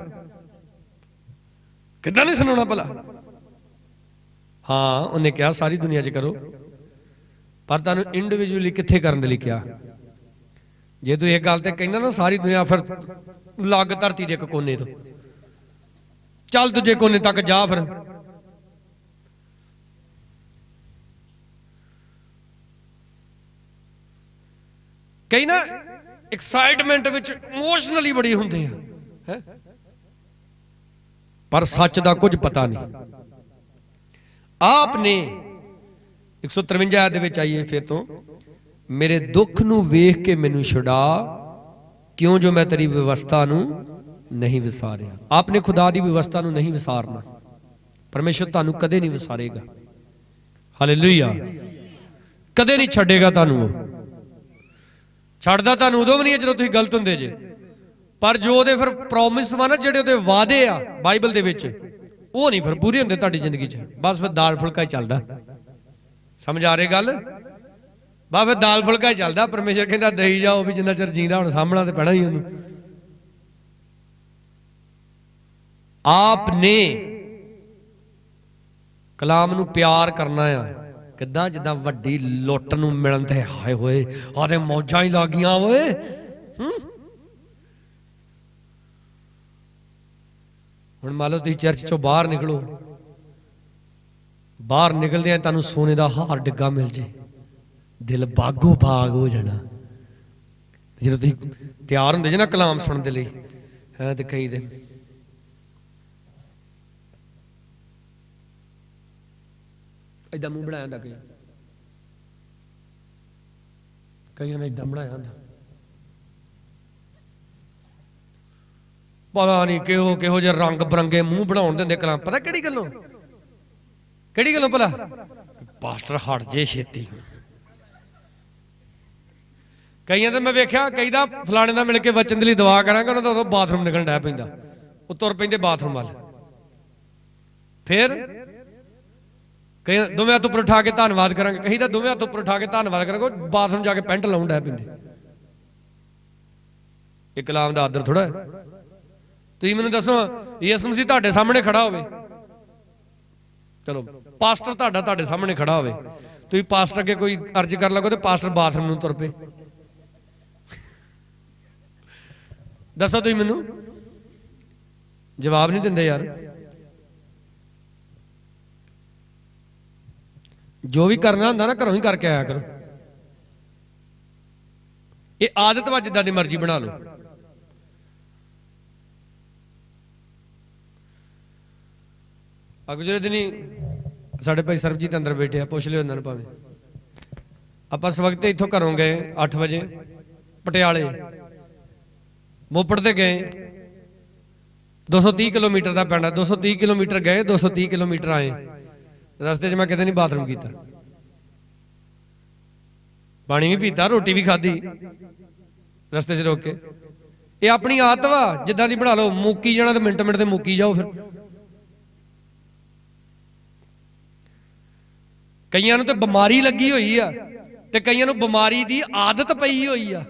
किदां नहीं सुनाउणा भला? हाँ उन्हें कहा सारी दुनिया च करो, पर तुहानूं इंडिविजुअली कित्थे करन दे लई कहा? जे तू एक गल ते कहना ना सारी दुनिया, फिर लग धरती दे एक कोने तो चल दूजे कोने तक जा। फिर कई ना एक्साइटमेंट विच इमोशनली बड़ी हुंदे हैं, पर सच दा कुछ पता नहीं। आपने 153 आयत दे विच आइए फिर तो, मेरे दुख नूं वेख के मैनू छुड़ा, क्यों जो मैं तेरी व्यवस्था नूं नहीं विसारिया। आपने खुदा दी व्यवस्था नूं नहीं विसारना, परमेश्वर तुहानूं कदे नहीं विसारेगा। हालेलुया, कदे नहीं छड्डेगा तुहानूं। छड्डदा तुहानूं उदों भी नहीं जदों तुसीं गलत हुंदे जे, पर जो उहदे फिर प्रॉमिस वा ना, जिहड़े उहदे वादे आ बाइबल दे विच, वो नहीं फिर पूरे हुंदे तुहाडी जिंदगी च। बस फिर दाल फुलका ही चलदा। समझ आ रही गल? बस फिर दाल फुलका ही चलदा। परमेश्वर कहंदा देई जाओ, भी जिन्ना चिर जींदा हुण सामभणा ते पैणा ही उहनूं। आपने कलाम नूं प्यार करना आ, किदां जिद्दां वड्डी लुੱਟ नूं मिलन ते हाय होए आदे मौजां ही लग गईयां ओए। हुण मान लो तुसीं चर्च चों बाहर निकलो, बाहर निकलदे तुहानूं सोने दा हार डिग्गा मिल जे, दिल बागो बाग हो जाना। जो तुसीं तैयार हुंदे जे ना कलाम सुनने दे लई, है ते कई दे इदां मूँह बनाया हुंदा, कईयां ने इदां बनाया हुंदा। पता नहीं किहो किहो जे रंग बरंगे मूँह बनाउण दिंदे कलाम। पता किहड़ी गल्लों भला? पास्टर हट जे छेती। कईयां तो मैं वेख्या, कई दा फलाने दा मिल के वचन दे लई दुआ करांगा, उन्हां दा उदों बाथरूम निकलण डै पैंदा, वो तुर पैंदे बाथरूम वाल। फिर कई दोवें हत्थ उपर उठा के धन्नवाद करांगे, कहीं तो दोवें हत्थ उपर उठा के धन्नवाद करांगे, बाथरूम जाके पैंट लाउण डै पैंदे। ये कलाम दा आदर थोड़ा है। तुसीं मैनूं दसो, यीशु मसीह तुहाडे सामने खड़ा होवे, चलो पास्टर तुहाडे सामने खड़ा होवे, तुसीं पास्टर अगे कोई अर्ज कर लगो तो पास्टर बाथरूम नूं तुर पे। दसो तुसीं मैनूं जवाब नहीं दिंदे यार। जो भी करना हुंदा ना घरों ही करके आया करो। ये आदत वा जिद्दां दी मर्जी बना लो। अगले दिन ही साढ़े भाई सरबजीत अंदर बैठे हैं, पुछ लियो उन्होंने भावें। आप इस वक्त इतों घरों गए 8 बजे, पटियाले मोपड़ ते गए, 230 किलोमीटर का पैंदा, 230 किलोमीटर गए, 230 किलोमीटर आए। रस्ते मैं कितने नहीं बाथरूम किया, पानी भी पीता, रोटी भी खाधी रस्ते रोक के। ये अपनी आदत वा जिद्दां दी बना लो, मुक्की जाना तो मिनट मिनट से मुक्की जाओ। फिर कईयां नूं ते बीमारी लगी हुई आ, ते कईयां नूं बीमारी दी आदत पई हुई आ।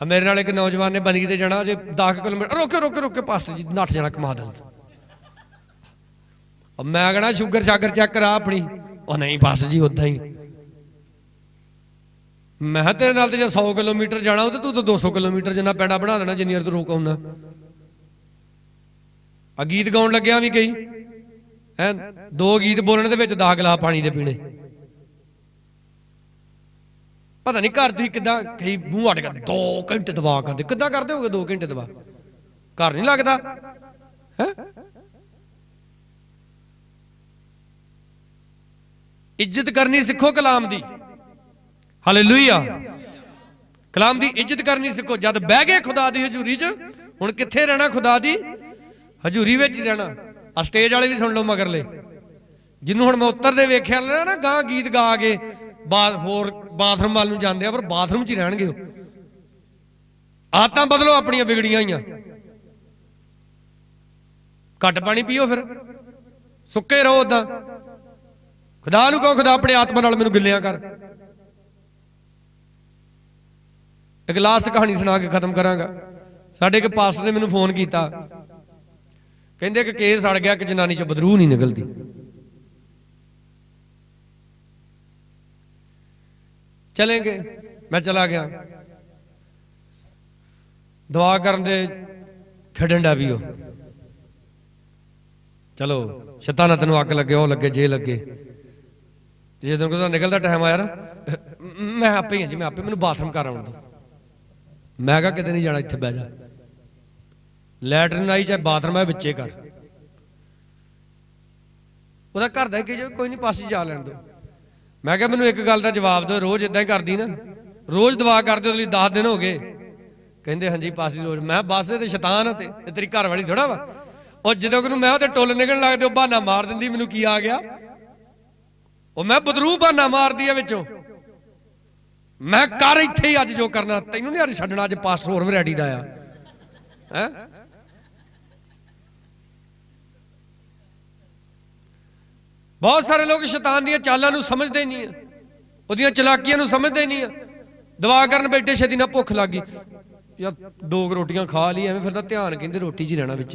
मेरे नाल एक नौजवान ने बंदगी ते जाना, जे 10 किलोमीटर रोके रोके रोके पास्टर जी नठ जाना कमा दल। मैं कहना शुगर शागर चेक करा अपनी, और नहीं पास्टर जी उदा ही। मैं तेरे नाल ते जे 100 किलोमीटर जाना हो, तू तो 200 किलोमीटर जिन्ना पैंडा बना देना जिन्नी तू रोक आउना। गीत गाउण लग्या भी कई है, 2 गीत बोलने दे विच 10 गिलास पानी दे पीने। पता नहीं घर तुसीं किदां कई मूँह अट कर 2 घंटे दवा करते, किदां करदे होगे 2 घंटे दवा? घर नहीं लगता है। इज्जत करनी सीखो कलाम दी। हालेलुया, कलाम दी इज्जत करनी सीखो। जद बह गए खुदा दी हजूरी च, हुण कित्थे रहना? खुदा दी हजूरी विच रहना। आ स्टेज वाले भी सुन लो मगरले, जिन्हों हुण मैं उतरदे वेख्या ना गां गीत गा के होर बाथरूम वाल नूं जांदे आ, पर बाथरूम च ही रहणगे। आदतां बदलो अपनियां बिगड़ियां होईयां। घट पानी पियो, फिर सुक्के रहो। उदां खुदा नूं कहो, खुदा अपने आत्मा नाल मैनूं गिल्लियां कर। एक लास्ट कहानी सुना के खत्म करांगा। साडे एक पास्टर ने मैनूं फोन किया, कहते कि केस सड़ गया कि जनानी च बदरू नहीं निकलती। चलेंगे, मैं चला गया, दुआ करन दे खड़न डा भी हो, चलो शैताना तेन अग लगे, वो लगे, जे लगे। जो दिन निकलता टाइम आया ना, मैं आपे ही हाँ जी, मैं आपे, मैंने बाथरूम कर आउण दो। मैं कहा किते नहीं जाना, इत्थे बह जा। लैटरिन आई चाहे बाथरूम है, बिच्चे कर। ਉਹਦਾ घर ਦਾ कि जो कोई नहीं पास जा लैन दो। मैं क्या मैनू एक गल का जवाब दो, रोज इदा ही करदी ना, रोज दुआ करते उसलिए 10 दिन हो गए। कहते हाँ जी पास रोज। मैं बस ये शैतान है, तेरी घर वाली थोड़ा वा। और जो मैं वो टुल निकलन लगते बहाना मार देंदी, मैनू की आ गया, वो मैं बदरू बहाना मार दी है विचों। मैं कर इत्थे ही अज जो करना, तैनू नहीं अज छड्डना, अज पास्टर होर वैरायटी दा आ। बहुत सारे लोग शैतान दी चालां नूं समझदे नहीं है, उहदियां चलाकियां नूं समझदे नहीं है। दुआ करन बैठे छेती ना भुख लग गई, यार 2 रोटियां खा ली, एवें फिर ध्यान कहंदे रोटी च रहना विच।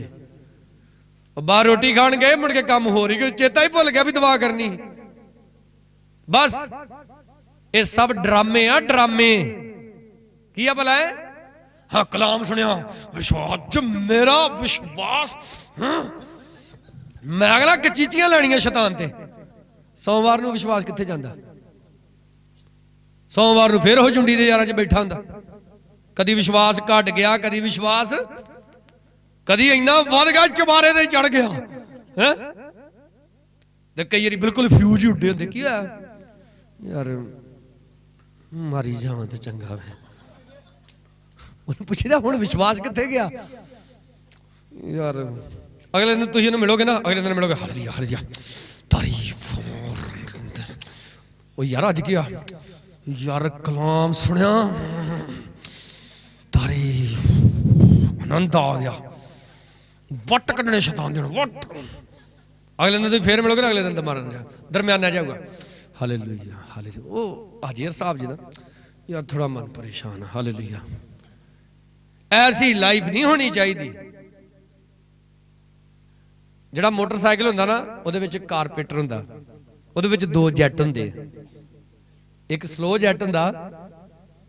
बाहर रोटी खाण गए, मुड़ के काम हो रही, चेता ही भुल गया भी दुआ करनी। बस ये सब ड्रामे आ, ड्रामे की है भला है। हाँ कलाम सुनिया, विश्वास मेरा विश्वास, मैं अगला कचीचियां लैनियां शैतान ते। सोमवार नूं विश्वास कित्थे जांदा, सोमवार नूं फिर हो झुंडी दे यारां च बैठा हुंदा। कदी विश्वास घट गया, कदी विश्वास, कदी इन्ना वध गया चबारे दे चढ़ गया है, ते कई बारी बिल्कुल फ्यूज ही उड्डे होंदे। की होया यार, मारी जावां ते चंगा वे। उन्हें पुछदा हुण विश्वास कित्थे गया यार। अगले दिन तुसीं उन्हें मिलोगे ना, अगले दिन मिलोगे, हालेलुया हालेलुया तारीफ। ओ यार अज क्या यार, कलाम सुनिया, तारीफ, आनंद आ गया, वट कड्ढने शैतान दे वट। अगले दिन तुसीं फिर मिलोगे ना, अगले दिन तो मारन जा दरम्याना जाऊगा, हालेलुया हालेलुया। ओ हाजी साहब जी ना यार थोड़ा मन परेशान, हालेलुया। ऐसी लाइफ नहीं होनी चाहिए। ਜਿਹੜਾ मोटरसाइकिल ਹੁੰਦਾ ना, ਉਹਦੇ ਵਿੱਚ ਕਾਰਪੇਟਰ ਹੁੰਦਾ, ਉਹਦੇ ਵਿੱਚ 2 ਜੈਟ ਹੁੰਦੇ, ਇੱਕ ਸਲੋ ਜੈਟ ਹੁੰਦਾ,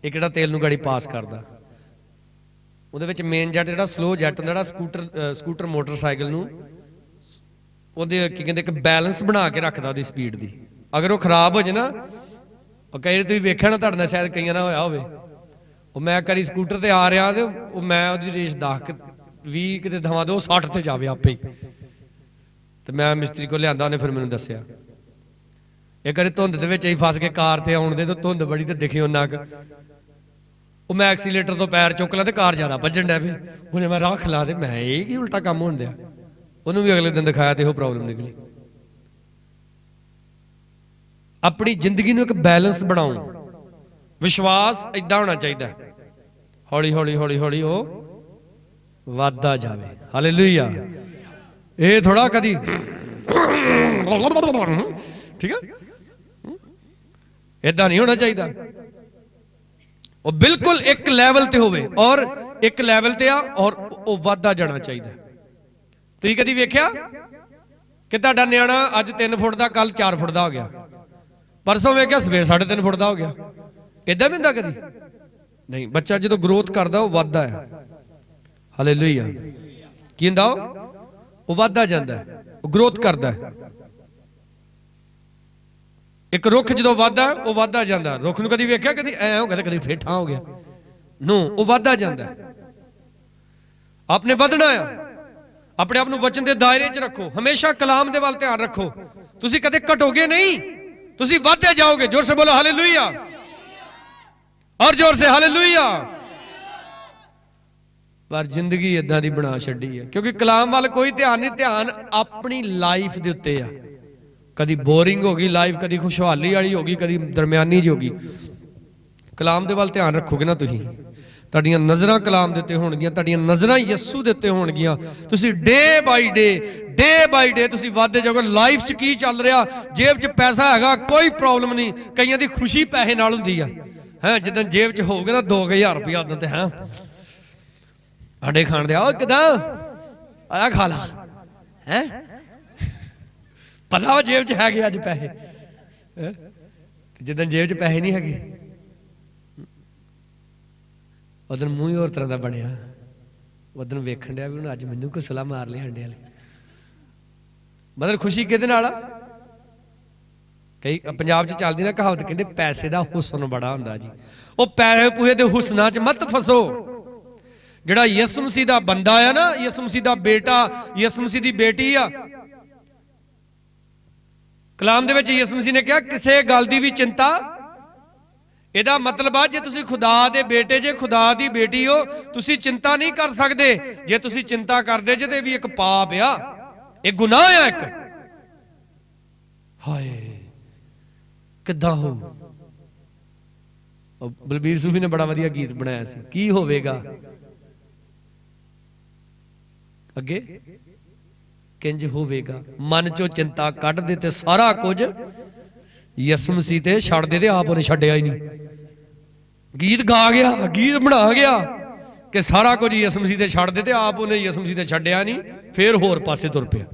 ਇੱਕ ਜਿਹੜਾ ਤੇਲ ਨੂੰ ਗਾੜੀ ਪਾਸ ਕਰਦਾ। ਉਹਦੇ ਵਿੱਚ ਮੇਨ ਜੈਟ ਜਿਹੜਾ ਸਲੋ ਜੈਟ ਹੁੰਦਾ, ਜਿਹੜਾ ਸਕੂਟਰ ਮੋਟਰਸਾਈਕਲ ਨੂੰ ਉਹਦੇ ਕੀ ਕਹਿੰਦੇ ਇੱਕ ਬੈਲੈਂਸ ਬਣਾ ਕੇ ਰੱਖਦਾ ਉਹਦੀ ਸਪੀਡ ਦੀ। ਅਗਰ ਉਹ ਖਰਾਬ ਹੋ ਜੇ ਨਾ, ਉਹ ਕਈ ਵਾਰ ਤੁਸੀਂ ਵੇਖਿਆ ਨਾ, ਤੁਹਾਡੇ ਨਾਲ ਸ਼ਾਇਦ ਕਈਆਂ ਨਾਲ ਹੋਇਆ ਹੋਵੇ, ਉਹ ਮੈਂ ਕਰੀ ਸਕੂਟਰ ਤੇ ਆ ਰਿਹਾ ਤੇ ਉਹ ਮੈਂ ਉਹਦੀ ਰੇਸ 10 20 ਕਿਤੇ ਦਵਾਂ ਦੇ, ਉਹ 60 ਤੇ ਜਾਵੇ ਆਪੇ ਹੀ। ਤੇ ਮੈਂ ਮਿਸਤਰੀ ਕੋਲ ਲਿਆਂਦਾ, ਉਹਨੇ ਫਿਰ ਮੈਨੂੰ ਦੱਸਿਆ ਇੱਕ ਵਾਰੀ ਧੁੰਦ ਦੇ ਵਿੱਚ ਹੀ ਫਸ ਕੇ ਕਾਰ ਤੇ ਆਉਣ ਦੇ, ਤੇ ਧੁੰਦ ਬੜੀ ਤੇ ਦਿਖੇ ਉਹਨਾਂ ਕ, ਉਹ ਮੈਂ ਐਕਸੀਲੇਟਰ ਤੋਂ ਪੈਰ ਚੁੱਕ ਲਾ ਤੇ ਕਾਰ ਜ਼ਿਆਦਾ ਭੱਜਣ ਡਿਆ ਪਈ। ਉਹਨੇ ਮੈਂ ਰੱਖ ਲਾ ਤੇ ਮੈਂ ਇਹ ਕੀ ਉਲਟਾ ਕੰਮ ਹੋਣ ਡਿਆ। ਉਹਨੂੰ ਵੀ ਅਗਲੇ ਦਿਨ ਦਿਖਾਇਆ ਤੇ ਉਹ ਪ੍ਰੋਬਲਮ ਨਿਕਲੀ। ਆਪਣੀ ਜ਼ਿੰਦਗੀ ਨੂੰ ਇੱਕ ਬੈਲੈਂਸ ਬਣਾਓ। ਵਿਸ਼ਵਾਸ ਇਦਾਂ ਹੋਣਾ ਚਾਹੀਦਾ, ਹੌਲੀ ਹੌਲੀ ਹੌਲੀ ਹੌਲੀ ਉਹ ਵੱਧਦਾ ਜਾਵੇ। ਹਾਲੇਲੂਇਆ। ਇਹ ਥੋੜਾ ਕਦੀ ਠੀਕ ਹੈ, ਇਦਾਂ ਨਹੀਂ ਹੋਣਾ ਚਾਹੀਦਾ। ਉਹ ਬਿਲਕੁਲ ਇੱਕ ਲੈਵਲ ਤੇ ਹੋਵੇ, ਔਰ ਇੱਕ ਲੈਵਲ ਤੇ ਆ, ਔਰ ਉਹ ਵੱਧਦਾ ਜਾਣਾ ਚਾਹੀਦਾ। ਤੁਸੀਂ ਕਦੀ ਵੇਖਿਆ ਕਿ ਤੁਹਾਡਾ ਨਿਆਣਾ ਅੱਜ 3 ਫੁੱਟ ਦਾ, ਕੱਲ 4 ਫੁੱਟ ਦਾ ਹੋ ਗਿਆ, ਪਰਸੋਂ ਵੇਖਿਆ ਸਵੇਰ 3.5 ਫੁੱਟ ਦਾ ਹੋ ਗਿਆ? ਇਦਾਂ ਵੀ ਹੁੰਦਾ ਕਦੀ ਨਹੀਂ। ਬੱਚਾ ਜਦੋਂ ਗਰੋਥ ਕਰਦਾ ਉਹ ਵੱਧਦਾ ਹੈ। ਹਾਲੇਲੂਇਆ। ਕੀ ਹੁੰਦਾ? ਉਹ ਵੱਧਦਾ ਜਾਂਦਾ ਹੈ, ਉਹ ਗਰੋਥ ਕਰਦਾ ਹੈ। ਇੱਕ ਰੁੱਖ ਜਦੋਂ ਵੱਧਦਾ ਉਹ ਵੱਧਦਾ ਜਾਂਦਾ। ਰੁੱਖ ਨੂੰ ਕਦੀ ਵੇਖਿਆ ਕਦੀ ਐ ਹੋ ਗਿਆ, ਕਦੀ ਫੇਠਾਂ ਹੋ ਗਿਆ? ਨੋ, ਉਹ ਵੱਧਦਾ ਜਾਂਦਾ। ਆਪਨੇ ਵਧਣਾ ਆ, ਆਪਣੇ ਆਪ ਨੂੰ ਵਚਨ ਦੇ ਦਾਇਰੇ 'ਚ ਰੱਖੋ, ਹਮੇਸ਼ਾ ਕਲਾਮ ਦੇ ਵੱਲ ਧਿਆਨ ਰੱਖੋ। ਤੁਸੀਂ ਕਦੇ ਘਟੋਗੇ ਨਹੀਂ, ਤੁਸੀਂ ਵੱਧਦੇ ਜਾਓਗੇ। ਜ਼ੋਰ ਸੇ ਬੋਲੋ ਹਾਲੇਲੂਇਆ, ਔਰ ਜ਼ੋਰ ਸੇ ਹਾਲੇਲੂਇਆ। ਪਰ ਜ਼ਿੰਦਗੀ ਇਦਾਂ ਦੀ ਬਣਾ ਛੱਡੀ ਹੈ, ਕਿਉਂਕਿ ਕਲਾਮ ਵੱਲ ਕੋਈ ਧਿਆਨ ਨਹੀਂ। ਧਿਆਨ ਆਪਣੀ ਲਾਈਫ ਦੇ ਉੱਤੇ ਆ। ਕਦੀ ਬੋਰਿੰਗ ਹੋ ਗਈ ਲਾਈਫ, ਕਦੀ ਖੁਸ਼ਹਾਲੀ ਵਾਲੀ ਹੋ ਗਈ, ਕਦੀ ਦਰਮਿਆਨੀ ਜਿਹੀ ਹੋ ਗਈ। ਕਲਾਮ ਦੇ ਵੱਲ ਧਿਆਨ ਰੱਖੋਗੇ ਨਾ ਤੁਸੀਂ, ਤੁਹਾਡੀਆਂ ਨਜ਼ਰਾਂ ਕਲਾਮ ਦੇ ਉੱਤੇ ਹੋਣਗੀਆਂ, ਤੁਹਾਡੀਆਂ ਨਜ਼ਰਾਂ ਯਿਸੂ ਦੇ ਉੱਤੇ ਹੋਣਗੀਆਂ। ਤੁਸੀਂ ਡੇ ਬਾਈ ਡੇ ਤੁਸੀਂ ਵੱਧਦੇ ਜਾਓਗੇ। ਲਾਈਫ 'ਚ ਕੀ ਚੱਲ ਰਿਹਾ? ਜੇਬ 'ਚ ਪੈਸਾ ਹੈਗਾ, ਕੋਈ ਪ੍ਰੋਬਲਮ ਨਹੀਂ। ਕਈਆਂ ਦੀ ਖੁਸ਼ੀ ਪੈਸੇ ਨਾਲ ਹੁੰਦੀ ਆ। ਹੈ ਜਦੋਂ ਜੇਬ 'ਚ ਹੋਊਗਾ ਨਾ 2000 ਰੁਪਇਆ ਉਦੋਂ ਤੇ ਹੈ ਆਡੇ ਖਾਣ ਦੇ, ਆ ਕਿਦਾਂ ਆਇਆ ਖਾ ਲਾ, है पता वा जेब च है अज पैसे, जिदन जेब च पैसे नहीं है उदन मूँह ही होर तरह का बनया। उदन वेखन दिया भी हुण अज मैनू कोई सलाह मार लिया अंडे वाले। मतलब खुशी किहदे नाल आ? कई पंजाब च चलदी ना कहावत, कहंदे पैसे दा हुसन बड़ा हुंदा जी। वो पैसे पूहे दे हुसना च मत फसो। जिहड़ा यसु मसीह दा बंदा है ना, यसु मसीह दा बेटा, यसु मसीह दी बेटी आ, कलाम दे विच यसु मसीह ने कहा किसे गल दी भी चिंता, ਇਹਦਾ मतलब आ जे तुसी खुदा दे बेटे जे खुदा दी बेटी हो तुसी चिंता नहीं कर सकते। जे तुसी चिंता करदे जे ते भी एक पाप आ, एक गुनाह आ एक। हाय किद्दां हो? बलबीर सूफी ने बड़ा वधिया गीत बनाया सी, की होवेगा अगे किंज होवेगा, मन चो चिंता कढ दे ते सारा कुछ यसु मसीह ते छड़ दे, आप उन्हें छड्डिया ही नहीं। गीत गा गया, गीत बना गया कि सारा कुछ यसु मसीह ते छड़ दे, आप उन्हें यसु मसीह ते छड्डिया नहीं, फिर होर पासे तुर पिया।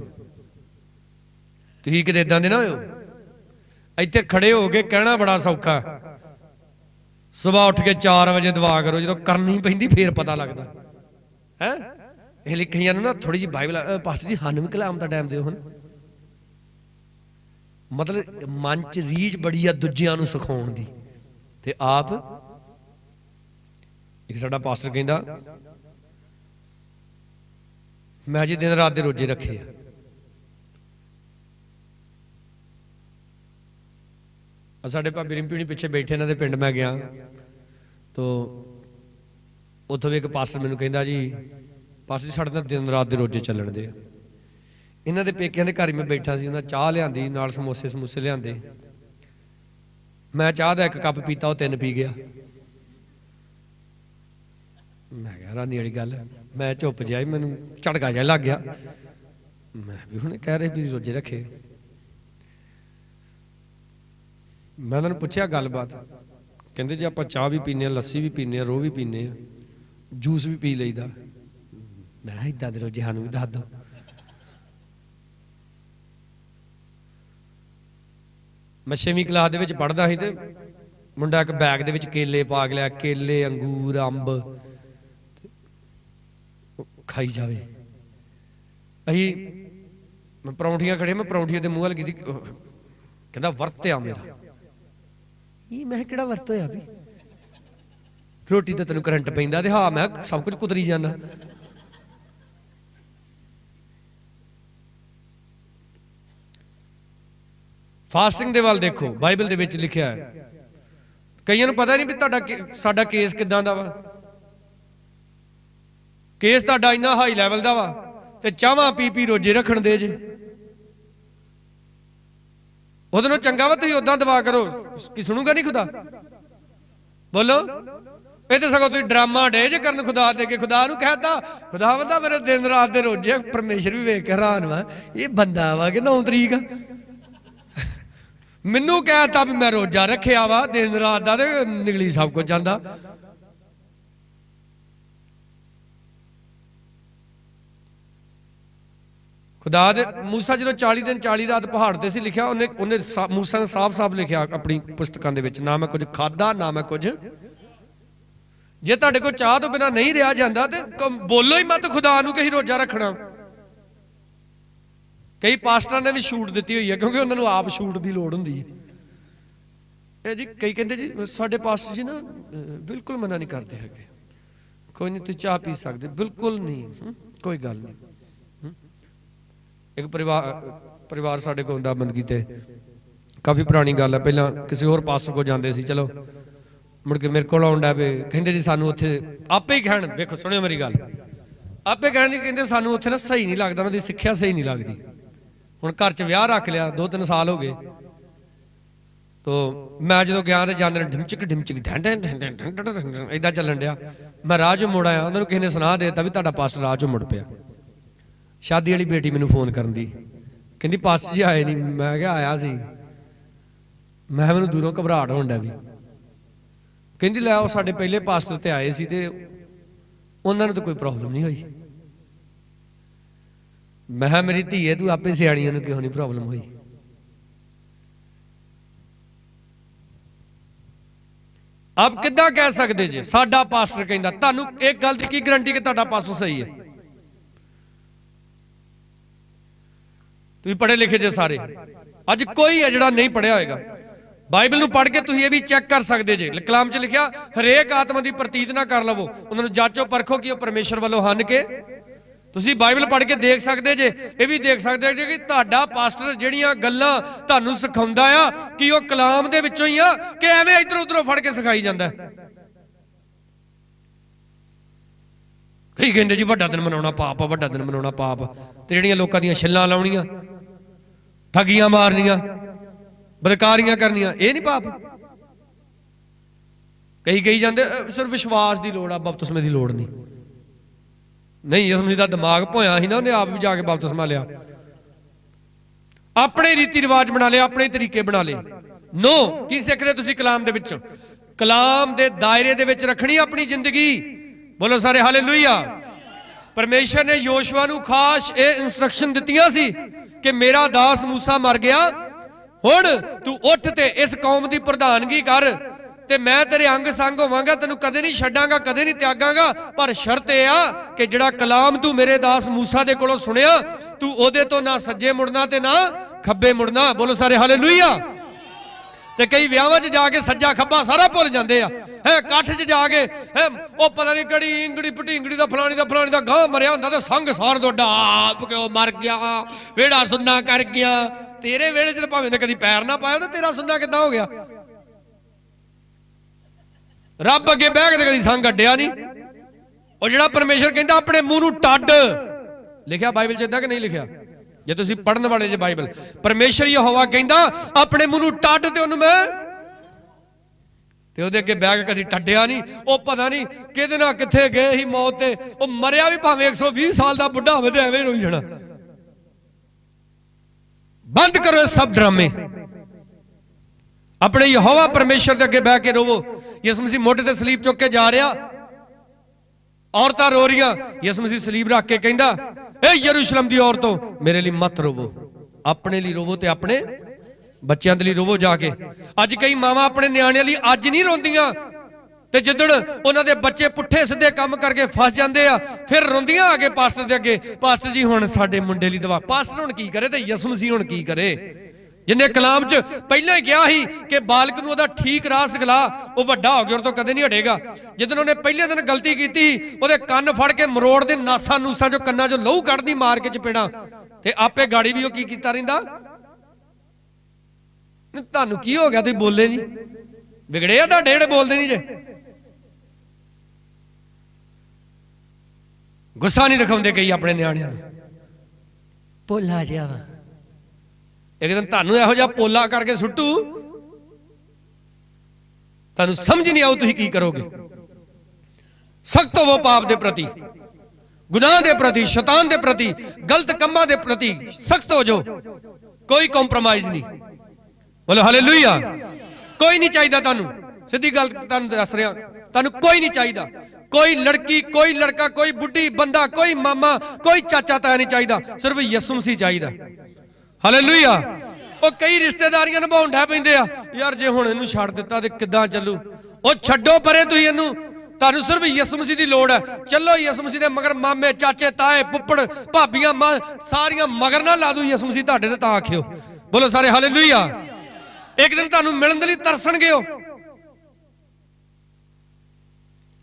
तुसीं किते इदां दे ना होयो। इत्थे खड़े हो के कहना बड़ा सौखा, सुबह उठ के 4 बजे दुआ करो, जो करनी पैंदी फिर पता लगता है। इसलिए कईयां नूं ना थोड़ी जी बाइबल, पास्टर जी सानूं भी कलाम दा टाइम दिओ। हुण मतलब मन च रीझ बड़ी आ दूजियां नूं सिखाउण दी, ते आप एक साडा पास्टर कहंदा मैं जी दिन रात दे रोजे रखे आ। साडे भाभी रिंपी पिछे बैठे इन्हां दे पिंड मैं गया, तो उत्थों भी एक पास्टर मैनूं कहंदा जी पास्टर जी साडे दिन रात दे रोजे चलण दे। इन्हां दे पेकियां दे घर मैं बैठा सी, उन्हां चाह लियांदी नाल समोसे समूसे लियांदे। मैं चाह दा 1 कप पीता, वो 3 पी गया। मैं कहा रानी वाली गल, मैं चुप जिहा, मैनूं झटका जिहा लग गया। मैं भी हुणे कह रहे भी रोजे रखे। मैं उन्होंने पूछा गलबात, कहते जी आप चाह भी पीने, लस्सी भी पीने, रोह भी पीने, जूस भी पी लईदा। मैं इदां दे रोजे सानूं भी दस दो। मैं 6वीं क्लास दे विच पढ़दा सी ते मुंडा एक बैग दे विच केले पा के लिया, केले अंगूर अंब खाई जावे। अही मैं परौंठियां खड़े, मैं परौंठियां दे मूंह वाल कीती, कहंदा वर्त आ मेरा। ये मैं किहड़ा वर्त होया भी, रोटी तो तेनों करंट पैंदा ते हाँ मैं सब कुछ कुतरी जाना। फास्टिंग दे वाल देखो, बाइबल दे विच लिखिया है। कईयां नूं पता नहीं भी तुहाडा साडा केस किदां दा वा। केस तुहाडा इन्ना हाई लैवल दा वा ते चावां पी पी रोजे रखण दे जे। ਉਹਦੇ ਨੂੰ ਚੰਗਾ ਵਾ ਤੁਸੀਂ ਉਦਾਂ ਦੁਆ ਕਰੋ, ਕੀ ਸੁਣੂਗਾ ਨਹੀਂ ਖੁਦਾ? ਬੋਲੋ। ਇਹ ਤਾਂ ਸਗੋਂ ਤੁਸੀਂ ਡਰਾਮਾ ਡੇ ਜੇ ਕਰਨ ਖੁਦਾ ਦੇ ਕੇ। ਖੁਦਾ ਨੂੰ ਕਹਿਤਾ, ਖੁਦਾ ਬੰਦਾ ਮੇਰੇ ਦਿਨ ਰਾਤ ਦੇ ਰੋਜੇ। ਪਰਮੇਸ਼ਰ ਵੀ ਵੇਖ ਕੇ ਹੈਰਾਨ ਵਾ, ਇਹ ਬੰਦਾ ਵਾ ਕਿ 9 ਤਰੀਕ ਆ। ਮੈਨੂੰ ਕਹਿਤਾ ਵੀ ਮੈਂ ਰੋਜਾ ਰੱਖਿਆ ਵਾ ਦਿਨ ਰਾਤ ਦਾ, ਤੇ ਨਿਕਲੀ ਸਭ ਕੁਝ ਜਾਂਦਾ। खुदा दे मूसा जो 40 दिन 40 रात पहाड़ ते सी लिखिया, उन्हें मूसा ने साफ साफ लिखिया अपनी पुस्तकां दे विच, ना मैं कुछ खादा ना मैं कुछ। जे तुहाडे कोल चाह तो बिना नहीं रहा जांदा ते बोलो ही मत खुदा नूं कि रोजा रखना। कई पास्टरां ने भी छूट दी हुई है, क्योंकि उन्होंने आप छूट की लोड़ हुंदी है जी। कई कहंदे जी साडे पास्टर जी ना बिल्कुल मना नहीं करते है, कोई नहीं तुसीं चाह पी सकदे, बिल्कुल नहीं, कोई गल नहीं। एक परिवार साडे कोल हुंदा बंदगी ते, काफ़ी पुरानी गल है, पहला किसी होर पास्टर को जाते सी, चलो मुड़ के मेरे को आउंदा पे कहंदे जी सानू उत्थे आपे ही कहण, देखो सुनियो मेरी गल, आपे कहण जी कहंदे सानू उत्थे ना सही नहीं लगदा, उन्हां दी सिक्ख्या सही नहीं लगदी। हुण घर च विआह रख लिया, 2-3 साल हो गए, तो मैं जो गया तो जांदे ढिमचिक ढिमचिक ढैं ढैं ढैं ढैं ढैं इदां चलन दिया। मैं राह चों मुड़ आया, उन्होंने किसी ने सुना देता भी तुहाडा पास्टर राह चों मुड़ पिया। शादी वाली बेटी मैनू फोन करन दी, कहंदी पास्टर जी आए नहीं। मैं क्या आया सी, मैं मैनू दूरों घबराहट होण दी। कहंदी लै वो साडे पहले पास्टर ते आए सी ते उन्हां नूं तो कोई प्रॉब्लम नहीं हुई। मैं मेरी धीए तू आपे सियाणियां नूं क्यों नहीं प्रॉब्लम हुई। आप किद्दां कह सकते जे साडा पास्टर कहंदा, तुहानूं एक गल दी की गारंटी कि तुहाडा पास्टर सही है? तुसीं पढ़े लिखे जे सारे, अज कोई है जिहड़ा नहीं पढ़िया होएगा। बाइबल नूं पढ़ के तुसीं ये भी चैक कर सकते जे, कलाम च लिखिया हरेक आत्मा की प्रतीत ना कर लवो, उन्होंने जांचो परखो कि वो परमेश्वर वालों हन के। तुसीं बाइबल पढ़ के देख सकते जे, ये भी देख सकते जे कि तुहाडा पास्टर जिहड़ियां गल्लां तुहानूं सिखाउंदा आ कि वो कलाम दे विचों ही आ कि एवें इधर उधरों फड़ के सिखाई जांदा है। कई कहंदे जी वड्डा दिन मनाउणा पाप आ, वड्डा दिन मनाउणा पाप, ते जिहड़ियां लोकां दीयां छिल्लां लाउणियां, ठगियां मारनियां, बदकारियां करनियां, ये नहीं पाप? कई कही जाते सिर्फ विश्वास की लोड़ आ, बपतिस्मे की लोड़ नहीं। नहीं, यसु मसीह दा दिमाग भोया ही ना, उन्हें आप भी जाके बपतिस्मा लिया, अपने रीति रिवाज बना ले, अपने तरीके बना ले। नो, की सीख रहे तुसीं कलाम दे विच? कलाम दे दायरे दे विच रखनी अपनी जिंदगी। बोलो सारे हालेलुया। परमेश्वर ने योशुआ नूं खास ये इंस्ट्रक्शन दित्तियां सी कि मेरा दास मूसा मर गया, हुण तू उठ ते इस कौम की प्रधानगी कर, ते मैं तेरे अंग संग होवांगा, तेनू कदे नहीं छड्डांगा, कदे नहीं त्यागांगा, पर शर्त यह आ कि जिहड़ा कलाम तू मेरे दास मूसा दे कोलों सुनिया, तू ओदे तो ना सज्जे मुड़ना ते ना खब्बे मुड़ना। बोलो सारे हालेलुया। ते कई विआहां च जाके सज्जा खब्बा सारा भुल जांदे आ, है कट्ठ च जाके है ओ पता नहीं कड़ी इंगड़ी पटिंगड़ी दा फलानी दा गां मरिया हुंदा ते संग सार तो डाप के ओ मर गया, वेड़ा सुन्ना कर गया। तेरे वेड़े च भावें ने कदी पैर ना पाया, तो तेरा सुन्ना किदां हो गया? रब अगे बह के कदी संग अड्डिया नहीं। और जिहड़ा परमेश्वर कहंदा अपने मुंह नूं टड्ड, लिखिया बाइबल च इदां कि नहीं लिखिया? जे तुसीं पढ़न वाले जे बाइबल, परमेश्वर यहोवा कहंदा अपने मुंह नूं टड्ड, ते उहनूं मैं ते उहदे अगे बह के कदी टड्डिया नहीं। ओ पता नहीं किहदे नाल कित्थे गए ही मौत ते, ओ मरिया भी भावें 120 साल दा बुढ़ा होवे ते एवें रोई जाना। बंद करो सब ड्रामे, अपने यहोवा परमेश्वर के अगे बह के रोवो। यसु मसीह मोटे ते सलीब चुक के जा रहा, औरतां रो रही, यसु मसीह सलीब रख के कहंदा ए यरूशलेम दी औरतों मेरे लिए मत रोवो, अपने लिए रोवो ते अपने बच्चों के लिए रोवो जाके। अज कई मावां अपने न्याणिਆਂ ਲਈ अज नहीं रोंदियां, ते जिद्दण उन्हां दे बच्चे पुट्ठे सिद्धे काम करके फस जाते आ, फिर रोंदियां आके पास्टर दे अगे, पास्टर जी हुण साडे मुंडे लई दवा। पास्टर हुण की करे ते यसु मसीह हुण की करे? जिन्हें कलाम च पहले ही कहा ही कि बालक नूं ओहदा ठीक राह सिखला, वो वड्डा हो गया और तो कदे नहीं हटेगा। जिदन उन्हें पहले दिन गलती की थी, ओहदे कन्न फड़ के मरोड़ दे, नासा नूसा जो कन्ना चो लहू कढ़दी मार के चपेड़ा, ते आपे गाड़ी भी की कीता रहिंदा। तुहानूं की हो गया, तुसीं बोले नहीं? बिगड़े आ तुहाडे जिहड़े बोलदे नहीं जे? गुस्सा नहीं दिखाउंदे कई अपने न्याणिਆਂ नूं, भोला जिहा वा, एक दिन तुहानूं इहो जिहा पोला करके सुट्टू, तुहानूं समझ नहीं आऊ तुसीं की करोगे। सख्त होवो पाप दे प्रति, गुनाह दे प्रति, शैतान दे प्रति, गलत कम्मां दे प्रति सख्त हो जाओ, कोई कॉम्प्रोमाइज नहीं। बोलो हालेलुया। कोई नहीं चाहिए तुहानूं, सीधी गल तुहानूं दस रहा, तुहानूं कोई नहीं चाहिए। कोई लड़की, कोई लड़का, कोई बुढ़ी बंदा, कोई मामा, कोई चाचा ताया नहीं चाहिए, सिर्फ यसु मसीह चाहिए। हालेलुया। वो कई रिश्तेदारियां निभाउण ढह पैंदे आ, यार जे हुण इहनूं छड्ड दित्ता ते किद्दां चलू? ओ छड्डो परे, तुसीं इहनूं, तुहानूं सिर्फ यसु मसीह दी लोड़ है। चलो यसु मसीह दे मगर मामे, चाचे, ताए, पुप्पड़, भाबियां, मां सारियां मगर ना ला दूं यसु मसीह तुहाडे ते तां आखिओ। बोलो सारे हालेलुया। एक दिन तुहानूं मिलण दे लई तरसणगे।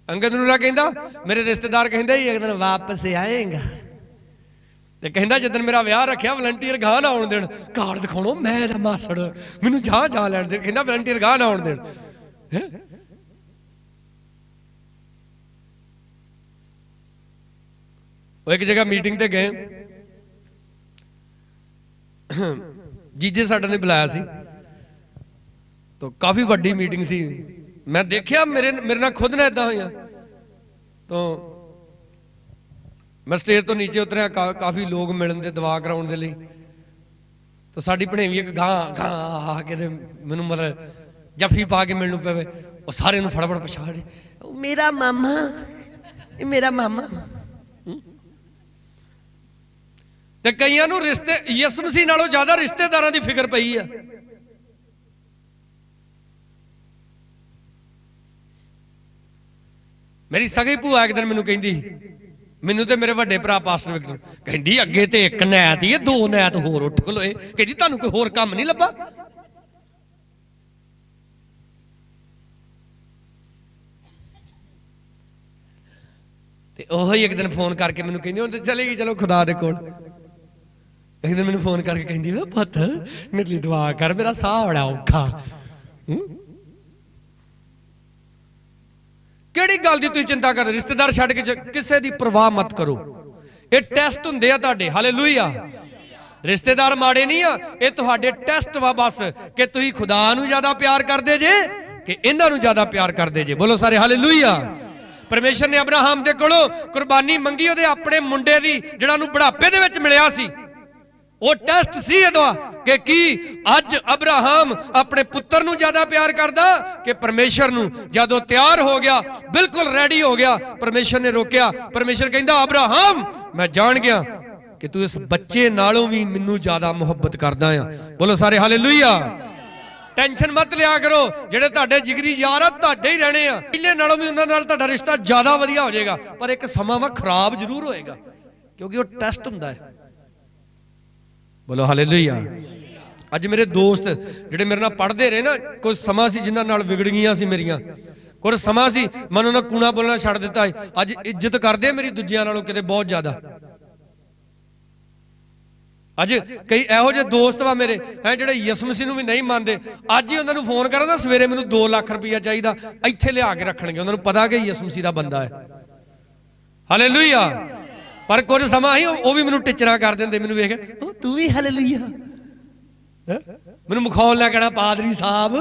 अंगद नूरा कहंदा मेरे रिश्तेदार कहंदे एक दिन वापस आएगा, ते कहंदा जिदन मेरा विआह रखिया वलंटियर गां ना आउण देण, कार्ड दिखाणो मैं दा मासड़, मैनूं जा लैण दे, कहंदा वलंटियर गां ना आउण देण। एक जगह मीटिंग ते गए, जीजे साडे ने बुलाया सी, तो काफी वड्डी मीटिंग सी। मैं देखिया मेरे नाल खुद ने इदां होया, तो मैं स्टेज तो नीचे उतरिया, काफी लोग मिलन दे दुआ कराउण दे लई, तो साडी भणेवी एक गां आके ते मैनूं मतलब जफ्फी पा के मिलणों पवे। वो सारे नूं फटाफट पछाड़, मेरा मामा, मेरा मामा। ਤੇ ਕਈਆਂ ਨੂੰ ਰਿਸ਼ਤੇ ਯਿਸੂ ਮਸੀਹ ਨਾਲੋਂ ਜ਼ਿਆਦਾ ਰਿਸ਼ਤੇਦਾਰਾਂ ਦੀ ਫਿਕਰ ਪਈ ਆ। मेरी सगी भूआ एक दिन मैनू कहती, मैनू तो मेरे वड्डे भरा पास्टर विक्टर कहती, अगे तो एक नैत ही है, 2 नैत होर उठ खलोए, कहती तुहानू कोई होर काम नहीं लभा। ते ओही एक दिन फोन करके मैनू कहती, हुण ते चलेगी, चलो खुदा दे कोल। एक दिन मैनू फोन करके कहती, पुत्त मेरे लिए दुआ कर, मेरा साह बड़ा औखा। ਕਿਹੜੀ ਗੱਲ ਦੀ ਤੁਸੀਂ ਚਿੰਤਾ ਕਰਦੇ? ਰਿਸ਼ਤੇਦਾਰ ਛੱਡ ਕੇ ਕਿਸੇ ਦੀ ਪਰਵਾਹ ਮਤ ਕਰੋ। ਇਹ ਟੈਸਟ ਹੁੰਦੇ ਆ ਤੁਹਾਡੇ। ਹਾਲੇਲੂਇਆ। ਰਿਸ਼ਤੇਦਾਰ ਮਾੜੇ ਨਹੀਂ ਆ, ਇਹ ਤੁਹਾਡੇ ਟੈਸਟ ਵਾ ਬਸ, ਕਿ ਤੁਸੀਂ ਖੁਦਾ ਨੂੰ ਜ਼ਿਆਦਾ ਪਿਆਰ ਕਰਦੇ ਜੇ ਕਿ ਇਹਨਾਂ ਨੂੰ ਜ਼ਿਆਦਾ ਪਿਆਰ ਕਰਦੇ ਜੇ। ਬੋਲੋ ਸਾਰੇ ਹਾਲੇਲੂਇਆ। ਪਰਮੇਸ਼ਰ ਨੇ ਅਬਰਾਹਮ ਦੇ ਕੋਲੋਂ ਕੁਰਬਾਨੀ ਮੰਗੀ, ਉਹਦੇ ਆਪਣੇ ਮੁੰਡੇ ਦੀ, ਜਿਹੜਾ ਉਹਨੂੰ ਬੁਢਾਪੇ ਦੇ ਵਿੱਚ ਮਿਲਿਆ ਸੀ। वो टेस्ट सी कि की अज अब्राहम अपने पुत्र नूं ज्यादा प्यार करदा कि परमेश्वर नूं? जदों तैयार हो गया, बिल्कुल रेडी हो गया, परमेश्वर ने रोकिया। परमेश्वर कहंदा, अब्राहम मैं जान गया कि तू इस बच्चे नालों भी मैनूं ज्यादा मुहब्बत करदा आ। बोलो सारे हालेलुया। टेंशन मत लिया करो, जेड़े तुहाडे जिगरी यार आ तुहाडे ही रहने आ, पहले नालों भी उन्हां नाल तुहाडा रिश्ता ज्यादा वधिया हो जाएगा, पर एक समां वा खराब जरूर होएगा, क्योंकि वो टेस्ट हुंदा है। बोलो हालेलुया। अज मेरे दोस्त जिहड़े मेरे नाल पढ़ते रहे ना, कुछ समा सी जिन्हां नाल विगड़ गईयां सी मेरियां, कुछ समा सी मैं उन्हां कूणा बोलना छड्ड दित्ता है। अज इज्जत करदे मेरी दूजियां नालों किते बहुत ज्यादा। अज कई इहो जिहे दोस्त वा मेरे है जिहड़े यीशु मसीह नूं भी नहीं मानदे, अज ही उन्हां नूं फोन करा ना, सवेरे मैनूं 2 लाख रुपया चाहिदा, इत्थे लिया के रखणगे। उन्हां नूं पता कि यीशु मसीह दा बंदा है। हालेलुया। पर कुछ समा ही वो भी मैनूं टिचरा कर देंदे, मैनूं वेख तू भी हालेलुया, मैनूं मखौल ना कहना पादरी साहब।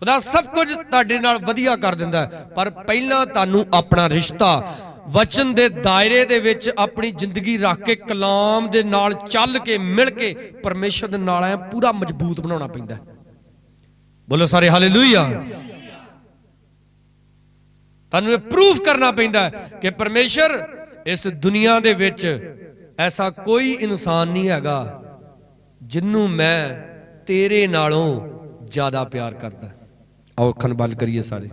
खुदा सब कुछ तुहाडे नाल वधिया कर दिंदा है, पर पहलां तुहानूं अपना रिश्ता वचन दे दायरे दे विच अपनी जिंदगी रख के कलाम दे नाल चल के मिल के परमेश्वर दे नाल पूरा मजबूत बनाउणा पैंदा है। बोलो सारे हालेलुया। तुहानूं ये प्रूफ करना पैंदा है कि परमेश्वर इस दुनिया दे विच ऐसा कोई इंसान नहीं हैगा जिन्नू मैं तेरे नालों ज्यादा प्यार करदा। आओ अखां बंद करिए सारे।